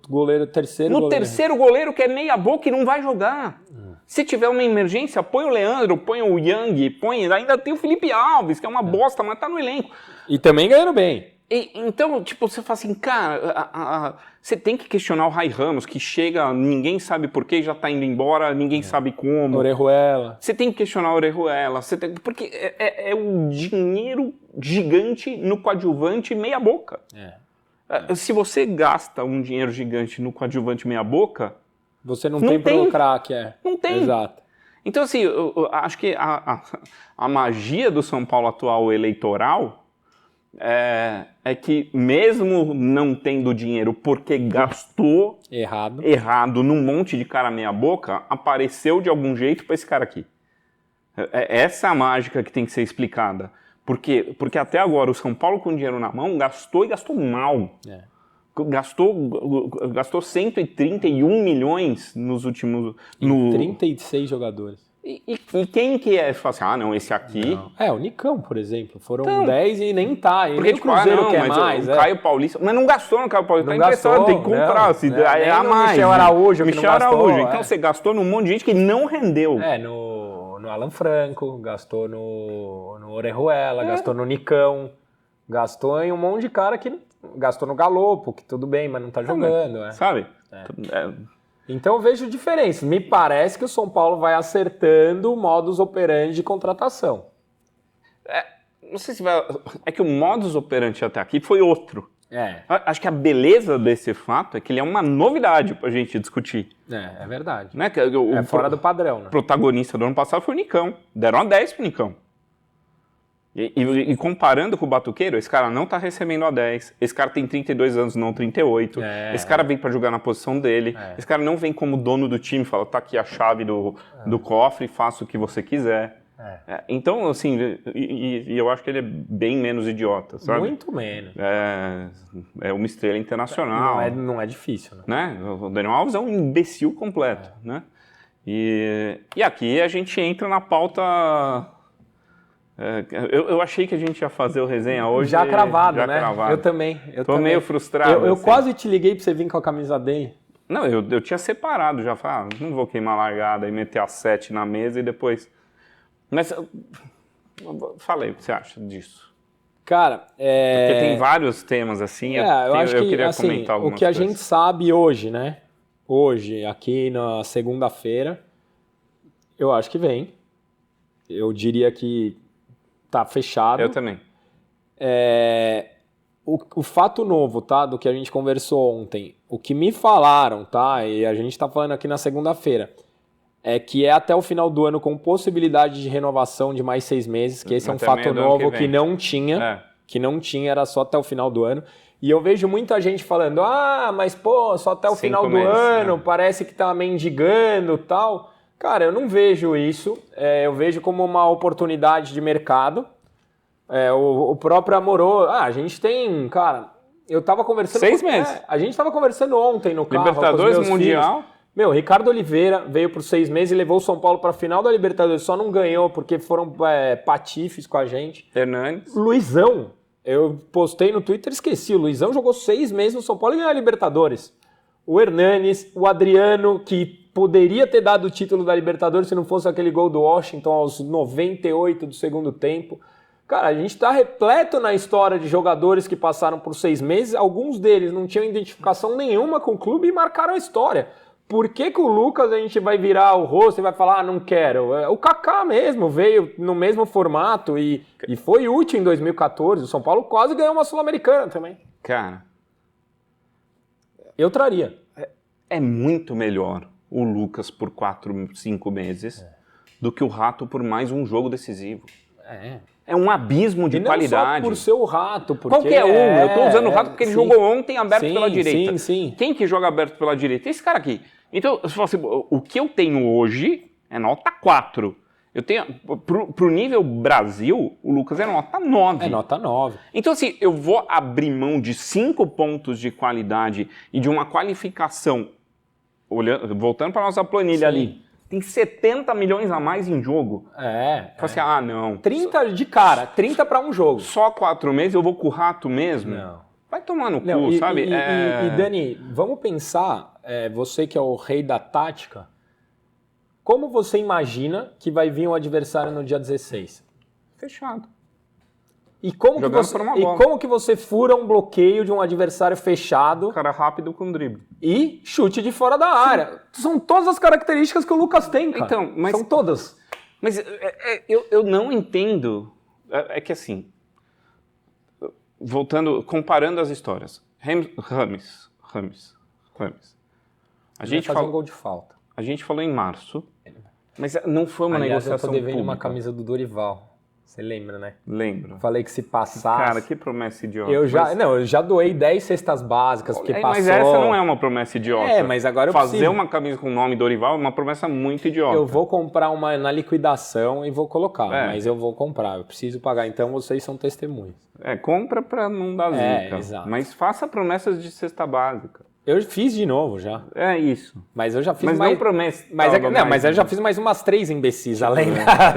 terceiro goleiro que é meia boca e não vai jogar? Se tiver uma emergência, põe o Leandro, põe o Yang, ainda tem o Felipe Alves, que é uma bosta, mas tá no elenco. E também ganhando bem. Então, você fala assim, cara, você tem que questionar o Rai Ramos, que chega, ninguém sabe por que, já tá indo embora, ninguém sabe como. Orejuela. Você tem que questionar o Orejuela, porque é um dinheiro gigante no coadjuvante meia boca. Se você gasta um dinheiro gigante no coadjuvante meia boca... Você não tem pro craque, Não tem. Exato. Então, assim, eu acho que a magia do São Paulo atual eleitoral é que mesmo não tendo dinheiro porque gastou errado num monte de cara meia boca, apareceu de algum jeito para esse cara aqui. Essa é a mágica que tem que ser explicada. Porque até agora o São Paulo com dinheiro na mão gastou e gastou mal. Gastou 131 milhões nos últimos... 36 jogadores. E quem que é? Fala assim, não, esse aqui... Não. O Nicão, por exemplo. Foram 10 e nem tá. E nem o Cruzeiro quer mais. O Caio Paulista... Mas não gastou no Caio Paulista. Não tá emprestado, tem que comprar. É a mais. Michel Araújo, Michel Araújo. Então você gastou num monte de gente que não rendeu. No Alan Franco, gastou no Orejuela, gastou no Nicão, gastou em um monte de cara que... Gastou no Galopo, que tudo bem, mas não tá jogando. Sabe? Então eu vejo diferença. Me parece que o São Paulo vai acertando o modus operandi de contratação. Não sei se vai... É que o modus operandi até aqui foi outro. Acho que a beleza desse fato é que ele é uma novidade pra gente discutir. É verdade. Né? Fora do padrão, né? O protagonista do ano passado foi o Nicão. Deram a 10 pro Nicão. E comparando com o Batuqueiro, esse cara não tá recebendo a 10, esse cara tem 32 anos, não 38, esse cara vem para jogar na posição dele, esse cara não vem como dono do time, fala, tá aqui a chave do cofre, faça o que você quiser. Então, assim, e eu acho que ele é bem menos idiota, sabe? Muito menos. É uma estrela internacional. Não é difícil, né? O Daniel Alves é um imbecil completo, né? E aqui a gente entra na pauta... Eu achei que a gente ia fazer o resenha hoje. Já cravado, né? Cravado. Eu também. Tô meio frustrado. Eu quase te liguei pra você vir com a camisa dele. Não, eu tinha separado já. Falei, não vou queimar a largada e meter a 7 na mesa e depois... Mas, falei, o que você acha disso? Cara, Porque tem vários temas assim, eu queria assim, comentar algumas o que a coisas. gente sabe hoje, né? Hoje, aqui na segunda-feira, eu acho que vem. Eu diria que tá fechado. Eu também. O fato novo, tá? Do que a gente conversou ontem, o que me falaram, tá? E a gente tá falando aqui na segunda-feira, é que é até o final do ano com possibilidade de renovação de mais 6 meses, que esse é um fato novo que não tinha. Que não tinha, era só até o final do ano. E eu vejo muita gente falando, mas pô, só até o final do ano, parece que tá mendigando e tal. Cara, eu não vejo isso. Eu vejo como uma oportunidade de mercado. O próprio Amorô... a gente tem... Cara, eu tava conversando... 6 meses. A gente tava conversando ontem no carro Libertadores, com os meus Mundial... filhos. Ricardo Oliveira veio por 6 meses e levou o São Paulo pra final da Libertadores. Só não ganhou porque foram patifes com a gente. Hernandes. Luizão. Eu postei no Twitter e esqueci. O Luizão jogou 6 meses no São Paulo e ganhou a Libertadores. O Hernandes, o Adriano, que poderia ter dado o título da Libertadores se não fosse aquele gol do Washington aos 98 do segundo tempo. Cara, a gente está repleto na história de jogadores que passaram por 6 meses, alguns deles não tinham identificação nenhuma com o clube e marcaram a história. Por que o Lucas a gente vai virar o rosto e vai falar, não quero? O Kaká mesmo veio no mesmo formato e foi útil em 2014. O São Paulo quase ganhou uma Sul-Americana também. Cara, eu traria. É muito melhor o Lucas por 4, 5 meses do que o Rato por mais um jogo decisivo. É um abismo de e não qualidade. Só por ser o Rato. Porque qualquer um. Eu tô usando o Rato porque ele jogou ontem aberto pela direita. Sim. Quem que joga aberto pela direita? Esse cara aqui. Então, se você, o que eu tenho hoje é nota 4. Eu tenho, pro nível Brasil, o Lucas é nota 9. É nota 9. Então, assim, eu vou abrir mão de 5 pontos de qualidade e de uma qualificação, voltando para nossa planilha ali, tem 70 milhões a mais em jogo. Fala assim, não. 30 de cara, 30 para um jogo. Só 4 meses eu vou com o Rato mesmo? Não. Vai tomar no cu, sabe? E Dani, vamos pensar, você que é o rei da tática, como você imagina que vai vir um adversário no dia 16? Fechado. E como que você fura um bloqueio de um adversário fechado? Cara rápido com drible. E chute de fora da área. São todas as características que o Lucas tem, cara. Então, mas, são todas. Mas eu não entendo. É que assim, comparando as histórias. Rames. A gente fazer um gol de falta. A gente falou em março, mas não foi uma negociação eu tô devendo pública. uma camisa do Dorival. Você lembra, né? Lembro. Falei que se passasse... Cara, que promessa idiota. Eu já doei 10 cestas básicas, porque passou... Mas essa não é uma promessa idiota. Mas agora eu Fazer uma camisa com o nome Dorival é uma promessa muito idiota. Eu vou comprar uma na liquidação e vou colocar, mas eu vou comprar. Eu preciso pagar, então vocês são testemunhas. Compra pra não dar zica. Exato. Mas faça promessas de cesta básica. Eu fiz de novo já. É isso. Mas eu já fiz mais... mais... não promessa. Mas eu já fiz mais umas 3 imbecis, além.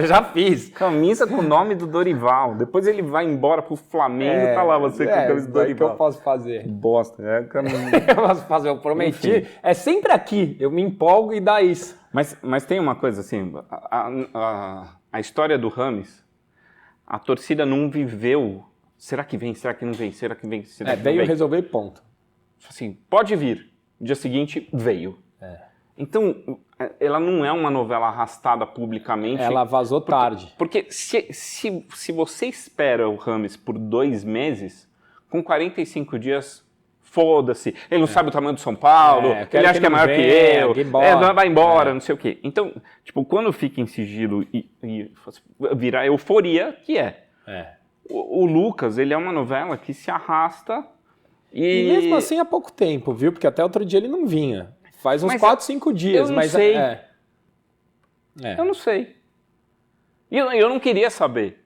Já fiz. Camisa com o nome do Dorival. Depois ele vai embora pro Flamengo, tá lá você com a camisa do Dorival. O que eu posso fazer? Bosta. Eu posso fazer, eu prometi. Enfim. É sempre aqui. Eu me empolgo e dá isso. Mas tem uma coisa assim, a história do Rames, a torcida não viveu. Será que vem? Será que não vem? Será que vem? Veio resolver ponto. Assim, pode vir. No dia seguinte, veio. Então, ela não é uma novela arrastada publicamente. Ela vazou tarde. Porque se você espera o Rames por 2 meses, com 45 dias, foda-se. Ele não sabe o tamanho do São Paulo, ele acha que é maior que eu, vai embora, não sei o quê. Então, tipo, quando fica em sigilo e virar euforia, que é. O Lucas, ele é uma novela que se arrasta... E mesmo assim há pouco tempo, viu? Porque até outro dia ele não vinha. Faz uns 4, 5 dias. Eu não sei. Eu não sei. E eu não queria saber.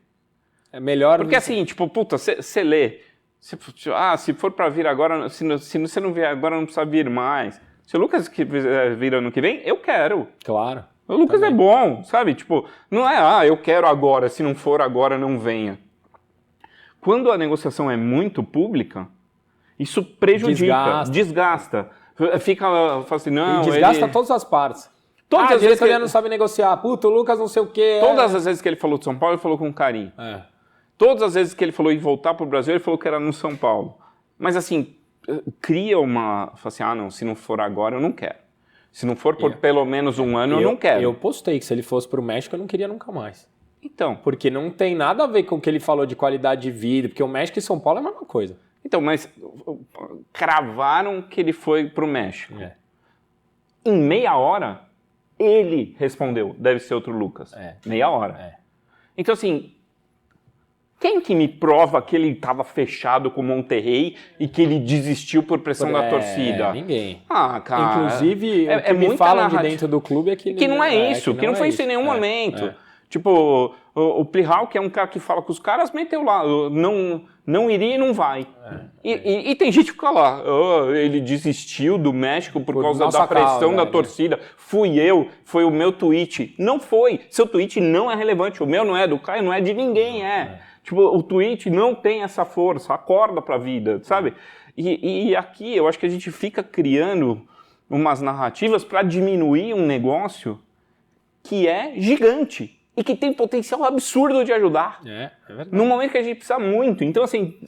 É melhor... Porque assim, tipo, puta, você lê. Se for pra vir agora, se você não vier agora, não precisa vir mais. Se o Lucas vir ano que vem, eu quero. Claro. O Lucas também é bom, sabe? Tipo, não é, eu quero agora, se não for agora, não venha. Quando a negociação é muito pública... Isso prejudica, desgasta. Fala assim, não, desgasta todas as partes. Todas as vezes que ele não sabe negociar. Puta, o Lucas não sei o quê. Todas as vezes que ele falou de São Paulo, ele falou com carinho. Todas as vezes que ele falou em voltar para o Brasil, ele falou que era no São Paulo. Mas assim, cria uma... Fala assim, não, se não for agora, eu não quero. Se não for por pelo menos um ano, eu não quero. Eu postei que se ele fosse para o México, eu não queria nunca mais. Então. Porque não tem nada a ver com o que ele falou de qualidade de vida, porque o México e São Paulo é a mesma coisa. Então, mas cravaram que ele foi pro México. Em meia hora, ele respondeu, deve ser outro Lucas. Meia hora. Então, assim, quem que me prova que ele estava fechado com o Monterrey e que ele desistiu por pressão da torcida? Ninguém. Cara. Inclusive, o que me falam de dentro do clube é que não é isso, que não foi isso em nenhum momento. Tipo, o Plihal, que é um cara que fala com os caras, meteu lá, não iria e não vai. E tem gente que fica lá, ele desistiu do México por causa da pressão da torcida. Foi o meu tweet. Não foi. Seu tweet não é relevante. O meu não é, do Caio não é, de ninguém Tipo, o tweet não tem essa força, acorda pra vida, sabe? E aqui eu acho que a gente fica criando umas narrativas para diminuir um negócio que é gigante e que tem potencial absurdo de ajudar. É verdade. No momento que a gente precisa muito. Então, assim,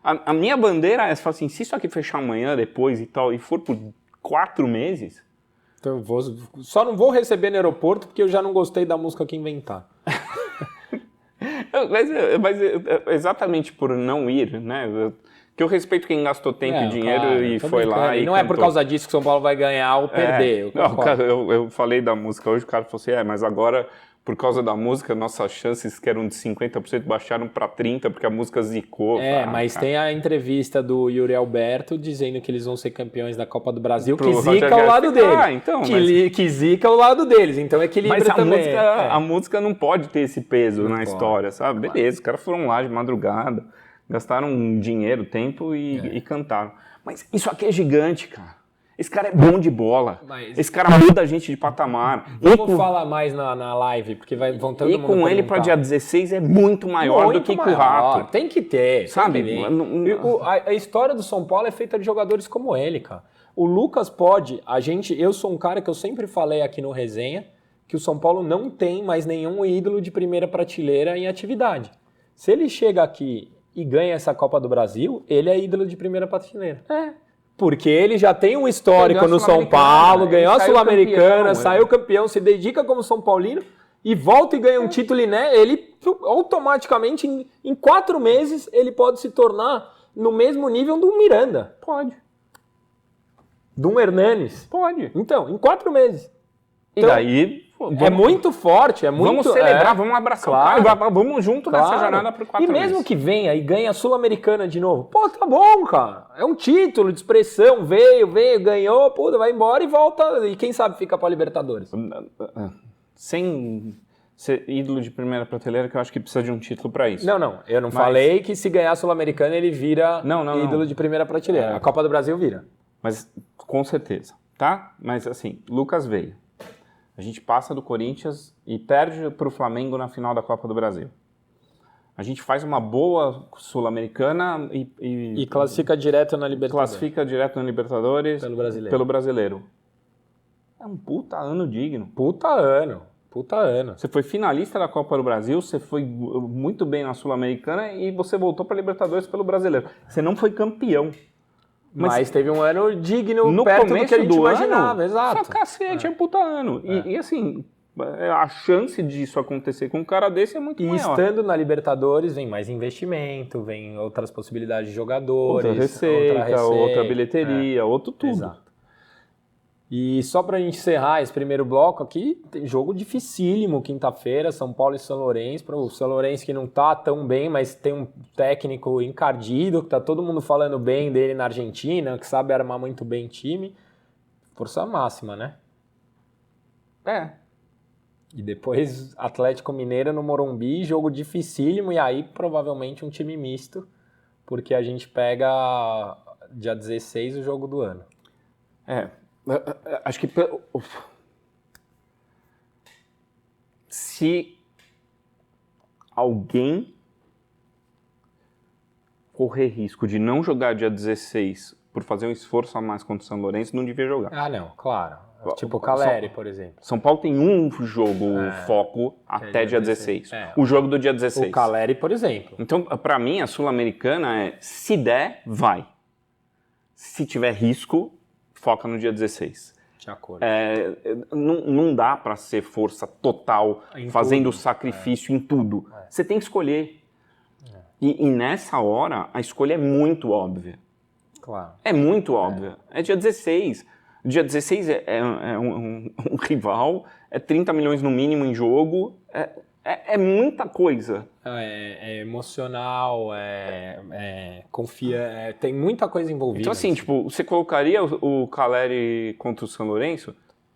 a minha bandeira é essa, assim, se isso aqui fechar amanhã, depois e tal, e for por 4 meses... Então só não vou receber no aeroporto porque eu já não gostei da música que inventar. mas exatamente por não ir, né? Que eu respeito quem gastou tempo e dinheiro claro, e foi lá e não cantou. É por causa disso que o São Paulo vai ganhar ou perder. Eu falei da música hoje, o cara falou assim, mas agora, por causa da música, nossas chances que eram de 50% baixaram para 30% porque a música zicou. Mas cara. tem a entrevista do Yuri Alberto dizendo que eles vão ser campeões da Copa do Brasil, que Pro zica ao lado dele. Então, que zica ao lado deles, então equilibra também. A música não pode ter esse peso na história, sabe? Beleza, os caras foram lá de madrugada, gastaram dinheiro, tempo e cantaram. Mas isso aqui é gigante, cara. Esse cara é bom de bola. Esse cara muda a gente de patamar. Vamos falar mais na live, porque vão todo mundo com ele para dia 16 é muito maior do que com o Rato. Tem que ter. Sabe? A história do São Paulo é feita de jogadores como ele, cara. O Lucas pode... Eu sou um cara que eu sempre falei aqui no Resenha, que o São Paulo não tem mais nenhum ídolo de primeira prateleira em atividade. Se ele chega aqui e ganha essa Copa do Brasil, ele é ídolo de primeira prateleira. Porque ele já tem um histórico no São Paulo, ganhou a Sul-Americana, saiu campeão, se dedica como São Paulino e volta e ganha um título, né? Ele automaticamente, em 4 meses, ele pode se tornar no mesmo nível do Miranda. Pode. Do Hernanes. Pode. Então, em 4 meses. E daí... é muito forte, é muito... Vamos celebrar, vamos abraçar o cara, vamos junto nessa jornada por 4 meses. E mesmo que venha e ganhe a Sul-Americana de novo, tá bom, cara. É um título de expressão, veio, ganhou, vai embora e volta, e quem sabe fica pra Libertadores. Sem ser ídolo de primeira prateleira, que eu acho que precisa de um título pra isso. Não, eu não falei que se ganhar a Sul-Americana ele vira ídolo de primeira prateleira. A Copa do Brasil vira. Mas, com certeza, tá? Mas, assim, Lucas veio. A gente passa do Corinthians e perde para o Flamengo na final da Copa do Brasil. A gente faz uma boa Sul-Americana e classifica direto na Libertadores. Pelo Brasileiro. É um puta ano digno. Puta ano. Você foi finalista da Copa do Brasil, você foi muito bem na Sul-Americana e você voltou para Libertadores pelo Brasileiro. Você não foi campeão. Mas teve um ano digno perto do que a gente imaginava, exato. Só cacete, é puta ano. E assim, a chance disso acontecer com um cara desse é muito maior. E estando na Libertadores, vem mais investimento, vem outras possibilidades de jogadores. Outra receita, outra bilheteria, outro tudo. Exato. E só pra gente encerrar esse primeiro bloco aqui, tem jogo dificílimo quinta-feira, São Paulo e São Lourenço. Para o São Lourenço que não tá tão bem, mas tem um técnico encardido, que tá todo mundo falando bem dele na Argentina, que sabe armar muito bem time. Força máxima, né? E depois Atlético Mineiro no Morumbi, jogo dificílimo, e aí provavelmente um time misto, porque a gente pega dia 16 o jogo do ano. Acho que se alguém correr risco de não jogar dia 16 por fazer um esforço a mais contra o São Lourenço, não devia jogar. Não, claro. Tipo o Caleri, por exemplo. São Paulo tem um jogo foco até dia 16. O jogo do dia 16. O Caleri, por exemplo. Então, para mim, a Sul-Americana se der, vai. Se tiver risco, foca no dia 16. De acordo. Não dá para ser força total, fazendo sacrifício em tudo. Você tem que escolher. E nessa hora, a escolha é muito óbvia. Claro. É muito óbvia. É dia 16. Dia 16 é um rival, é 30 milhões no mínimo em jogo, é muita coisa. É emocional, tem muita coisa envolvida. Então assim, você colocaria o Caleri contra o São Lourenço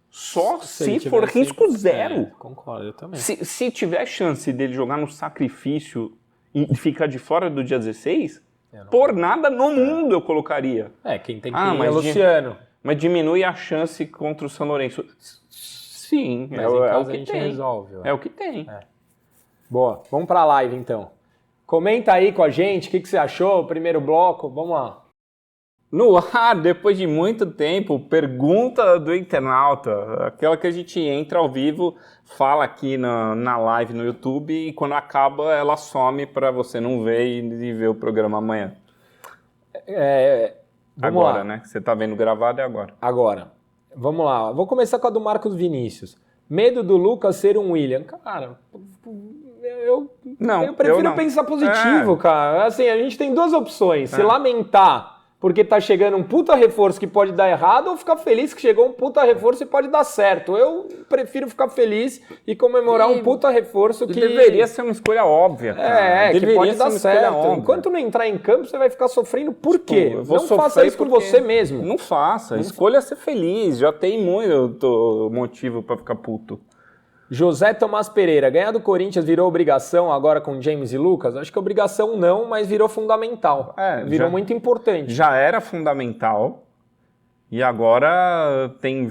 só se for risco zero. Concordo, eu também. Se tiver chance dele jogar no sacrifício e ficar de fora do dia 16, por nada no mundo eu colocaria. Quem tem que ir é Luciano. Mas diminui a chance contra o São Lourenço. Sim, mas em casa a gente resolve. É o que tem. Boa, vamos para a live então. Comenta aí com a gente o que você achou, o primeiro bloco, vamos lá. No ar, depois de muito tempo, pergunta do internauta, aquela que a gente entra ao vivo, fala aqui na live no YouTube e quando acaba ela some para você não ver e ver o programa amanhã. Agora, lá. Né? Você tá vendo gravado é agora. Agora, vamos lá. Vou começar com a do Marcos Vinícius. Medo do Lucas ser um William. Cara, eu prefiro pensar positivo, cara. Assim, a gente tem duas opções. Se lamentar porque tá chegando um puta reforço que pode dar errado, ou ficar feliz que chegou um puta reforço e pode dar certo. Eu prefiro ficar feliz e comemorar um puta reforço que... Deveria ser uma escolha óbvia, cara. Que pode dar certo. Óbvia. Enquanto não entrar em campo, você vai ficar sofrendo. Por quê? Não faça isso com você mesmo. Não faça. Escolha ser feliz. Já tem muito motivo pra ficar puto. José Tomás Pereira, ganhar do Corinthians virou obrigação agora com James e Lucas? Acho que obrigação não, mas virou fundamental. Virou muito importante. Já era fundamental e agora tem...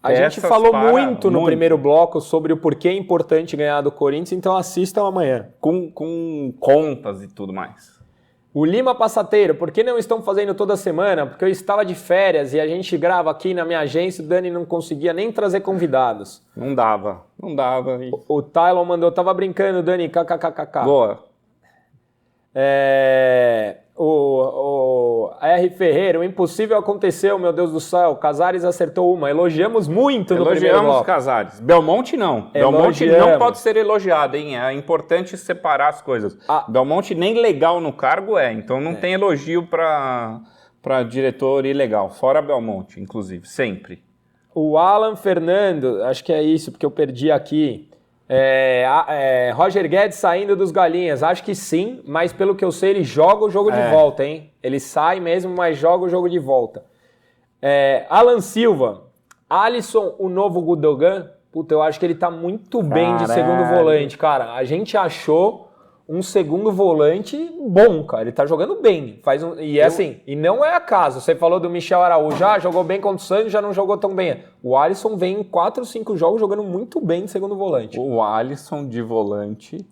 a gente falou muito no primeiro bloco sobre o porquê é importante ganhar do Corinthians, então assistam amanhã. Com contas e tudo mais. O Lima Passateiro, por que não estão fazendo toda semana? Porque eu estava de férias e a gente grava aqui na minha agência, o Dani não conseguia nem trazer convidados. Não dava. O Tylon mandou, tava brincando, Dani, kkkk. Boa. O R. Ferreira, o impossível aconteceu, meu Deus do céu. Casares acertou uma. Elogiamos muito no primeiro bloco. Elogiamos Casares. Belmonte não. Belmonte não pode ser elogiado, hein? É importante separar as coisas. Belmonte nem legal no cargo então não tem elogio para diretor ilegal. Fora Belmonte, inclusive, sempre. O Alan Fernando, acho que é isso, porque eu perdi aqui. Roger Guedes saindo dos Galinhas, acho que sim, mas pelo que eu sei ele joga o jogo de volta, hein? Ele sai mesmo, mas joga o jogo de volta. Alan Silva, Alisson, o novo Gundogan, puta, eu acho que ele tá muito bem de segundo volante, cara. A gente achou um segundo volante bom, cara. Ele tá jogando bem. E não é acaso. Você falou do Michel Araújo, jogou bem contra o Santos, já não jogou tão bem. O Alisson vem em 4 ou 5 jogos jogando muito bem de segundo volante. O Alisson de volante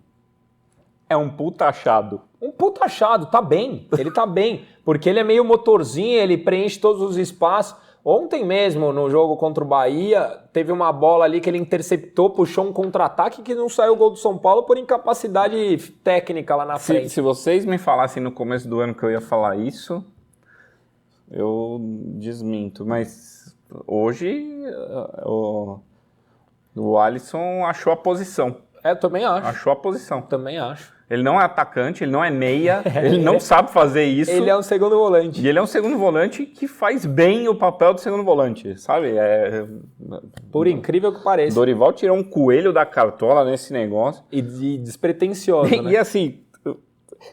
é um puta achado. Um puta achado, tá bem. Ele tá bem. Porque ele é meio motorzinho, ele preenche todos os espaços. Ontem mesmo, no jogo contra o Bahia, teve uma bola ali que ele interceptou, puxou um contra-ataque que não saiu o gol do São Paulo por incapacidade técnica lá na frente. Se vocês me falassem no começo do ano que eu ia falar isso, eu desminto. Mas hoje o Alisson achou a posição. Eu também acho. Achou a posição. Também acho. Ele não é atacante, ele não é meia, ele não sabe fazer isso. Ele é um segundo volante. E ele é um segundo volante que faz bem o papel do segundo volante, sabe? Por incrível que pareça. Dorival tirou um coelho da cartola nesse negócio. E despretensioso, né? E assim,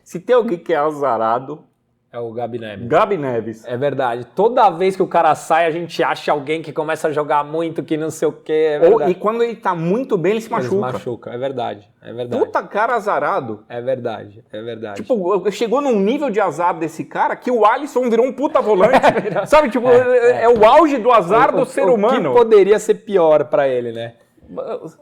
se tem alguém que é azarado... É o Gabi Neves. Gabi Neves. É verdade. Toda vez que o cara sai, a gente acha alguém que começa a jogar muito, que não sei o quê. E quando ele tá muito bem, ele se machuca. Ele se machuca, é verdade. Puta cara azarado. É verdade. Tipo, chegou num nível de azar desse cara que o Alisson virou um puta volante. Sabe, tipo, é o auge do azar do ser humano. O que poderia ser pior pra ele, né?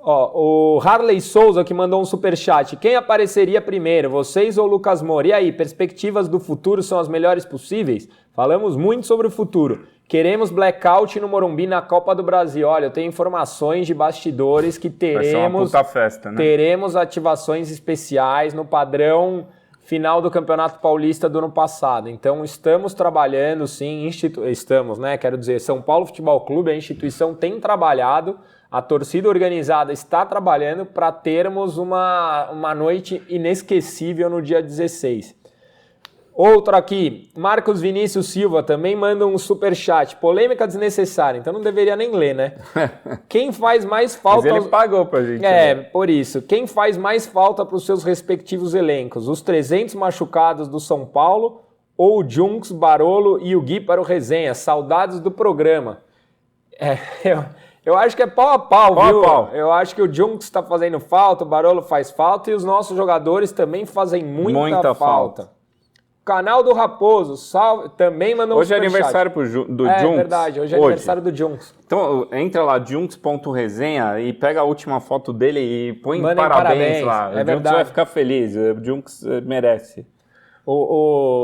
O Harley Souza que mandou um superchat. Quem apareceria primeiro, vocês ou Lucas Moura? E aí, perspectivas do futuro são as melhores possíveis? Falamos muito sobre o futuro. Queremos blackout no Morumbi na Copa do Brasil. Olha, eu tenho informações de bastidores que teremos... Vai ser uma puta festa, né? Teremos ativações especiais no padrão final do Campeonato Paulista do ano passado. Então, estamos trabalhando, sim. Estamos, né? Quero dizer, São Paulo Futebol Clube, a instituição tem trabalhado. A torcida organizada está trabalhando para termos uma noite inesquecível no dia 16. Outro aqui, Marcos Vinícius Silva também manda um superchat. Polêmica desnecessária, então não deveria nem ler, né? Quem faz mais falta... Mas ele pagou pra gente. Por isso. Quem faz mais falta para os seus respectivos elencos? Os 300 machucados do São Paulo ou o Junks, Barolo e o Gui para o resenha? Saudades do programa. Eu acho que é pau a pau, viu? Eu acho que o Junks está fazendo falta, o Barolo faz falta e os nossos jogadores também fazem muita falta. Canal do Raposo, salve, também mandou um superchat. Hoje é aniversário do Junks. É verdade, hoje é aniversário do Junks. Então entra lá, junks.resenha e pega a última foto dele e põe parabéns lá. É verdade. O Junks vai ficar feliz, o Junks merece.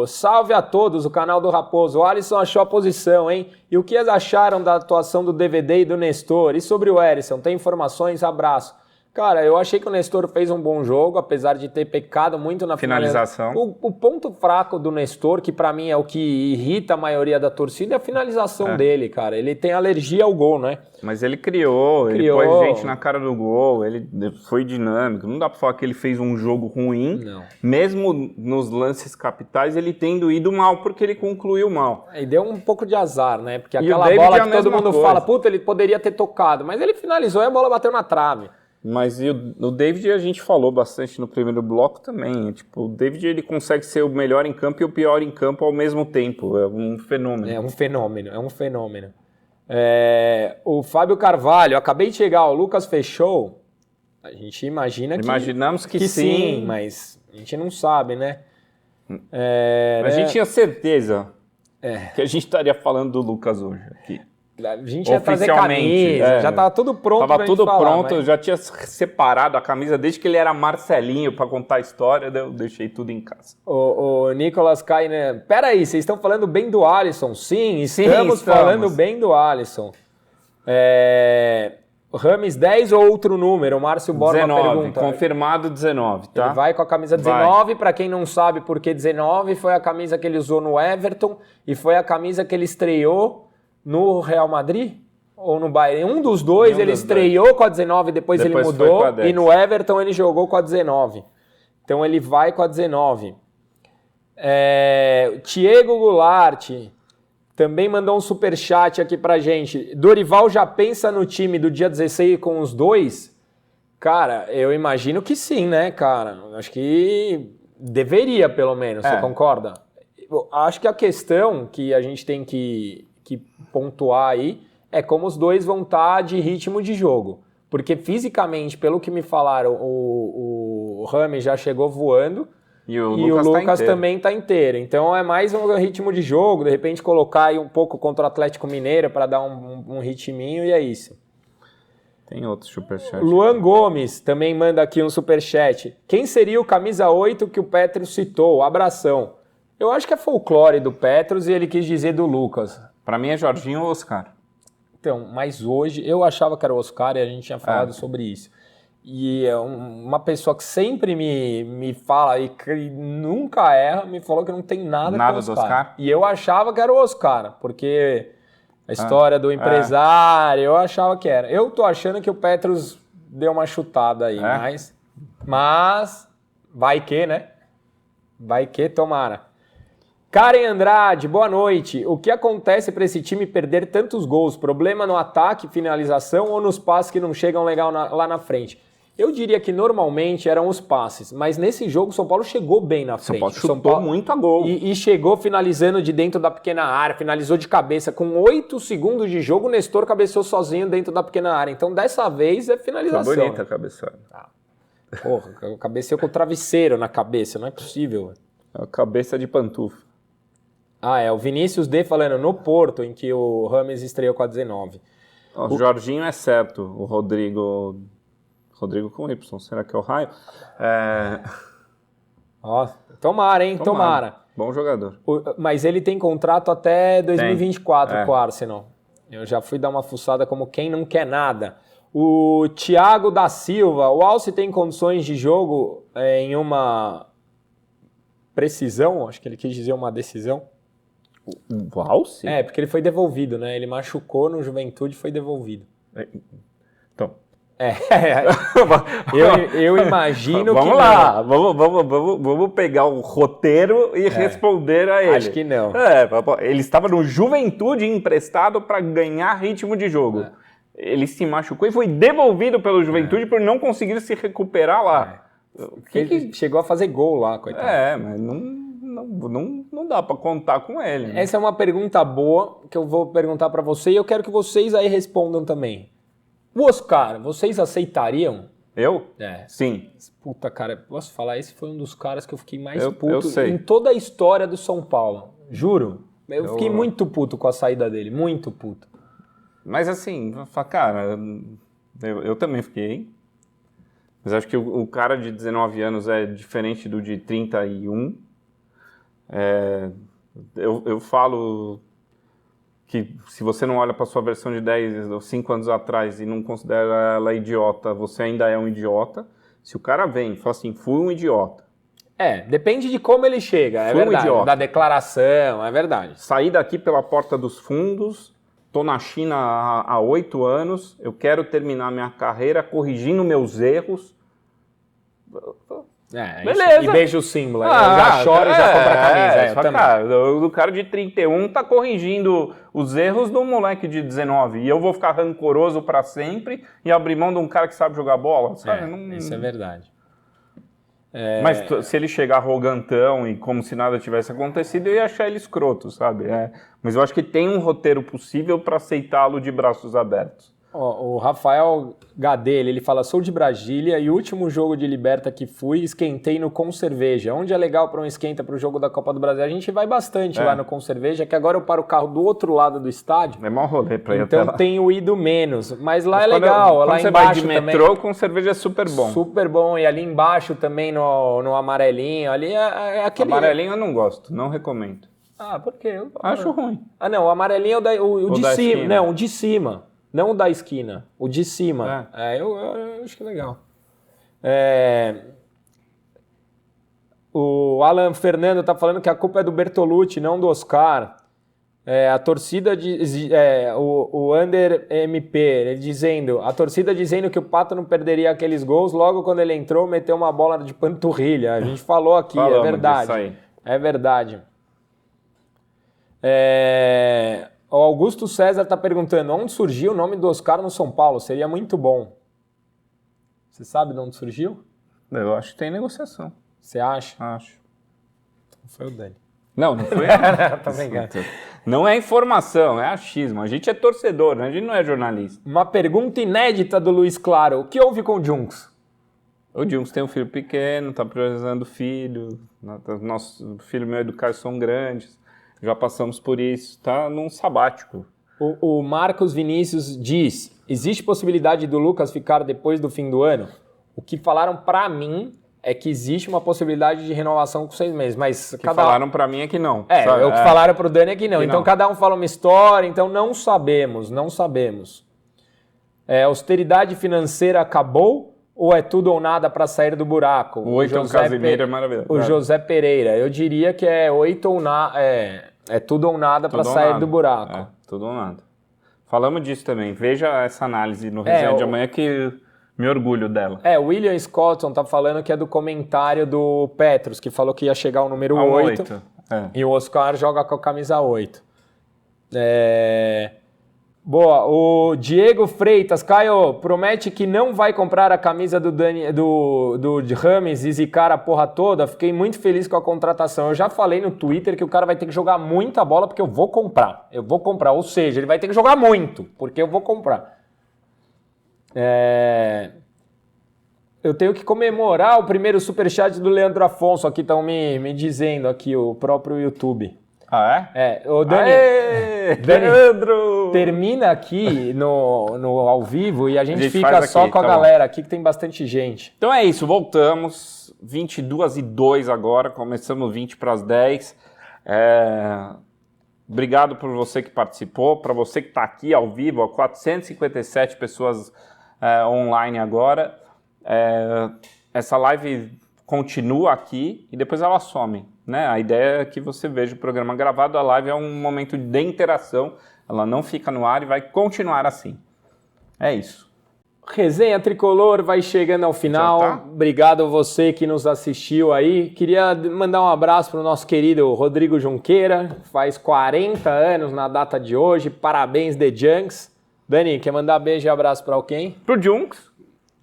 Salve a todos, o canal do Raposo. O Alisson achou a posição, hein? E o que acharam da atuação do DVD e do Nestor? E sobre o Erisson? Tem informações? Abraço. Cara, eu achei que o Nestor fez um bom jogo, apesar de ter pecado muito na finalização. O ponto fraco do Nestor, que pra mim é o que irrita a maioria da torcida, é a finalização dele, cara. Ele tem alergia ao gol, né? Mas ele criou, ele pôs gente na cara do gol, ele foi dinâmico. Não dá pra falar que ele fez um jogo ruim. Não. Mesmo nos lances capitais, ele tendo ido mal, porque ele concluiu mal. E deu um pouco de azar, né? Porque aquela bola que todo mundo fala, puta, ele poderia ter tocado. Mas ele finalizou e a bola bateu na trave. Mas e o David a gente falou bastante no primeiro bloco também. Tipo, o David ele consegue ser o melhor em campo e o pior em campo ao mesmo tempo. É um fenômeno. É um fenômeno. O Fábio Carvalho, acabei de chegar, o Lucas fechou. A gente Imaginamos que sim, mas a gente não sabe, né? A gente tinha certeza que a gente estaria falando do Lucas hoje aqui. A gente ia trazer camisa, já estava tudo pronto. Tava tudo pronto, eu já tinha separado a camisa desde que ele era Marcelinho para contar a história, eu deixei tudo em casa. O Nicolas Kainer, peraí, vocês estão falando bem do Alisson? Sim, estamos falando bem do Alisson. Rames 10 ou outro número? O Márcio Borba 19, pergunta. confirmado 19, tá? Ele vai com a camisa 19, para quem não sabe por que 19, foi a camisa que ele usou no Everton e foi a camisa que ele estreou no Real Madrid ou no Bayern? Um dos dois, ele estreou com a 19, depois ele mudou, e no Everton ele jogou com a 19. Então ele vai com a 19. Thiago Goulart também mandou um superchat aqui pra gente. Dorival já pensa no time do dia 16 com os dois? Cara, eu imagino que sim, né, cara? Acho que deveria, pelo menos, você concorda? Eu acho que a questão que a gente tem que pontuar aí é como os dois vão estar de ritmo de jogo. Porque fisicamente, pelo que me falaram, o Rames já chegou voando e o Lucas também está inteiro. Então é mais um ritmo de jogo, de repente colocar aí um pouco contra o Atlético Mineiro para dar um ritminho e é isso. Tem outro superchat. Luan Gomes também manda aqui um superchat. Quem seria o camisa 8 que o Petros citou? Abração. Eu acho que é folclore do Petros e ele quis dizer do Lucas. Pra mim é Jorginho ou Oscar. Então, mas hoje eu achava que era o Oscar e a gente tinha falado sobre isso. E uma pessoa que sempre me fala e que nunca erra, me falou que não tem nada com o Oscar. Do Oscar. E eu achava que era o Oscar, porque a história do empresário, eu achava que era. Eu tô achando que o Petros deu uma chutada aí, mas vai que, né? Vai que, tomara. Karen Andrade, boa noite. O que acontece para esse time perder tantos gols? Problema no ataque, finalização ou nos passes que não chegam legal lá na frente? Eu diria que normalmente eram os passes, mas nesse jogo o São Paulo chegou bem na frente. São Paulo muito a gol. E chegou finalizando de dentro da pequena área, finalizou de cabeça. Com 8 segundos de jogo, o Nestor cabeceou sozinho dentro da pequena área. Então dessa vez é finalização. Foi bonita a cabeçada. Porra, cabeceou com o travesseiro na cabeça, não é possível. É a cabeça de pantufa. O Vinícius D falando no Porto, em que o Rames estreou com a 19. O Jorginho é certo, o Rodrigo com Y, será que é o raio? Tomara, hein? Tomara. Bom jogador. Mas ele tem contrato até 2024 com o Arsenal. Eu já fui dar uma fuçada como quem não quer nada. O Thiago da Silva, o Alce tem condições de jogo em uma precisão? Acho que ele quis dizer uma decisão. O Alce? Porque ele foi devolvido, né? Ele machucou no Juventude e foi devolvido. Então. Eu imagino vamos que lá. Vamos pegar o roteiro e responder a ele. Acho que não. Ele estava no Juventude emprestado para ganhar ritmo de jogo. Ele se machucou e foi devolvido pelo Juventude por não conseguir se recuperar lá. Ele chegou a fazer gol lá, coitado. Mas não dá para contar com ele. Né? Essa é uma pergunta boa que eu vou perguntar para você e eu quero que vocês aí respondam também. O Oscar, vocês aceitariam? Eu? Sim. Puta, cara, posso falar? Esse foi um dos caras que eu fiquei mais puto em toda a história do São Paulo. Juro. Eu fiquei muito puto com a saída dele. Muito puto. Mas assim, cara, eu também fiquei. Mas acho que o cara de 19 anos é diferente do de 31. Eu falo que se você não olha para sua versão de 10 ou 5 anos atrás e não considera ela idiota, você ainda é um idiota. Se o cara vem e fala assim, fui um idiota. Depende de como ele chega, é verdade. Da declaração, é verdade. Saí daqui pela porta dos fundos, estou na China há 8 anos, eu quero terminar minha carreira corrigindo meus erros. Beleza. E beija o símbolo. Já chora e já compra a camisa. O cara de 31 tá corrigindo os erros do moleque de 19. E eu vou ficar rancoroso para sempre e abrir mão de um cara que sabe jogar bola? Sabe? Isso é verdade. Mas se ele chegar arrogantão e como se nada tivesse acontecido, eu ia achar ele escroto, sabe? Mas eu acho que tem um roteiro possível para aceitá-lo de braços abertos. O Rafael Gadelha, ele fala, sou de Brasília e o último jogo de Liberta que fui, esquentei no Com Cerveja. Onde é legal para um esquenta para o jogo da Copa do Brasil? A gente vai bastante lá no Com Cerveja, que agora eu paro o carro do outro lado do estádio. É mau rolê para ir então até lá. tenho ido menos, mas lá é legal. Quando lá você embaixo vai de metrô, também, Com Cerveja é super bom. Super bom, e ali embaixo também no amarelinho, ali é aquele... Amarelinho eu não gosto, não recomendo. Por quê? Acho ruim. Não, o amarelinho é o de da cima. esquina. Não, o de cima. Não o da esquina, o de cima. Eu acho que é legal. O Alan Fernando está falando que a culpa é do Bertolucci, não do Oscar. A torcida, o Under MP, ele dizendo, a torcida dizendo que o Pato não perderia aqueles gols, logo quando ele entrou, meteu uma bola de panturrilha. A gente falou aqui, é verdade. É verdade. O Augusto César está perguntando, onde surgiu o nome do Oscar no São Paulo? Seria muito bom. Você sabe de onde surgiu? Eu acho que tem negociação. Você acha? Acho. Não foi o Dani. Não foi. Tá brincando. Não é informação, é achismo. A gente é torcedor, né? A gente não é jornalista. Uma pergunta inédita do Luiz Claro. O que houve com o Junks? O Junks tem um filho pequeno, está priorizando o filho. Nosso filho e meu e do Caio são grandes. Já passamos por isso, tá num sabático. O Marcos Vinícius diz, existe possibilidade do Lucas ficar depois do fim do ano? O que falaram pra mim é que existe uma possibilidade de renovação com 6 meses, mas... O que falaram pra mim é que não. O que falaram pro Dani é que não. Então cada um fala uma história, então não sabemos. Austeridade financeira acabou ou é tudo ou nada para sair do buraco? O 8 é um Casimiro, é maravilhoso. O José Pereira, eu diria que é 8 ou nada, é tudo ou nada para sair do buraco. Tudo ou nada. Falamos disso também. Veja essa análise no resenha de amanhã que me orgulho dela. O William Scotton tá falando que é do comentário do Petros, que falou que ia chegar o número 8. E o Oscar joga com a camisa 8. Boa, o Diego Freitas, Caio, promete que não vai comprar a camisa do Rames e zicar a porra toda. Fiquei muito feliz com a contratação. Eu já falei no Twitter que o cara vai ter que jogar muita bola porque eu vou comprar. Ou seja, ele vai ter que jogar muito, porque eu vou comprar. Eu tenho que comemorar o primeiro superchat do Leandro Afonso. Aqui estão me dizendo, aqui, o próprio YouTube. O Dani, Leandro! Termina aqui no ao vivo e a gente fica só com a galera aqui, que tem bastante gente. Então é isso, voltamos. 22h02 agora, começamos 20 para as 10. Obrigado por você que participou, para você que está aqui ao vivo, 457 pessoas online agora. Essa live continua aqui e depois ela some. Né? A ideia é que você veja o programa gravado, a live é um momento de interação, ela não fica no ar e vai continuar assim. É isso. Resenha Tricolor vai chegando ao final. Obrigado a você que nos assistiu aí. Queria mandar um abraço para o nosso querido Rodrigo Junqueira, faz 40 anos na data de hoje. Parabéns, The Junks. Dani, quer mandar beijo e abraço para alguém? Pro Junks.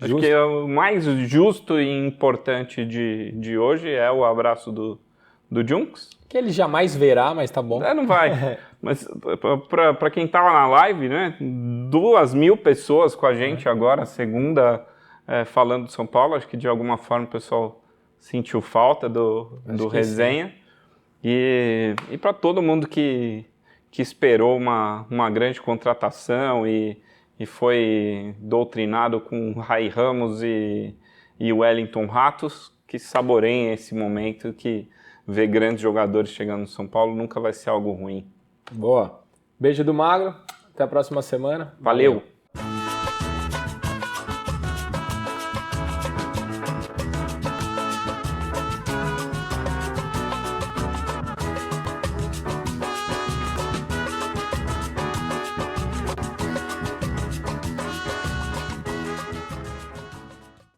Acho que é o mais justo e importante de hoje é o abraço do Junks. Que ele jamais verá, mas tá bom. Não vai. Mas para quem tava na live, né? 2.000 pessoas com a gente agora, segunda, falando de São Paulo. Acho que de alguma forma o pessoal sentiu falta do resenha. E para todo mundo que esperou uma grande contratação e foi doutrinado com Rai Ramos e Wellington Ratos, que saboreiem esse momento que ver grandes jogadores chegando no São Paulo nunca vai ser algo ruim. Boa. Beijo do Magro. Até a próxima semana. Valeu.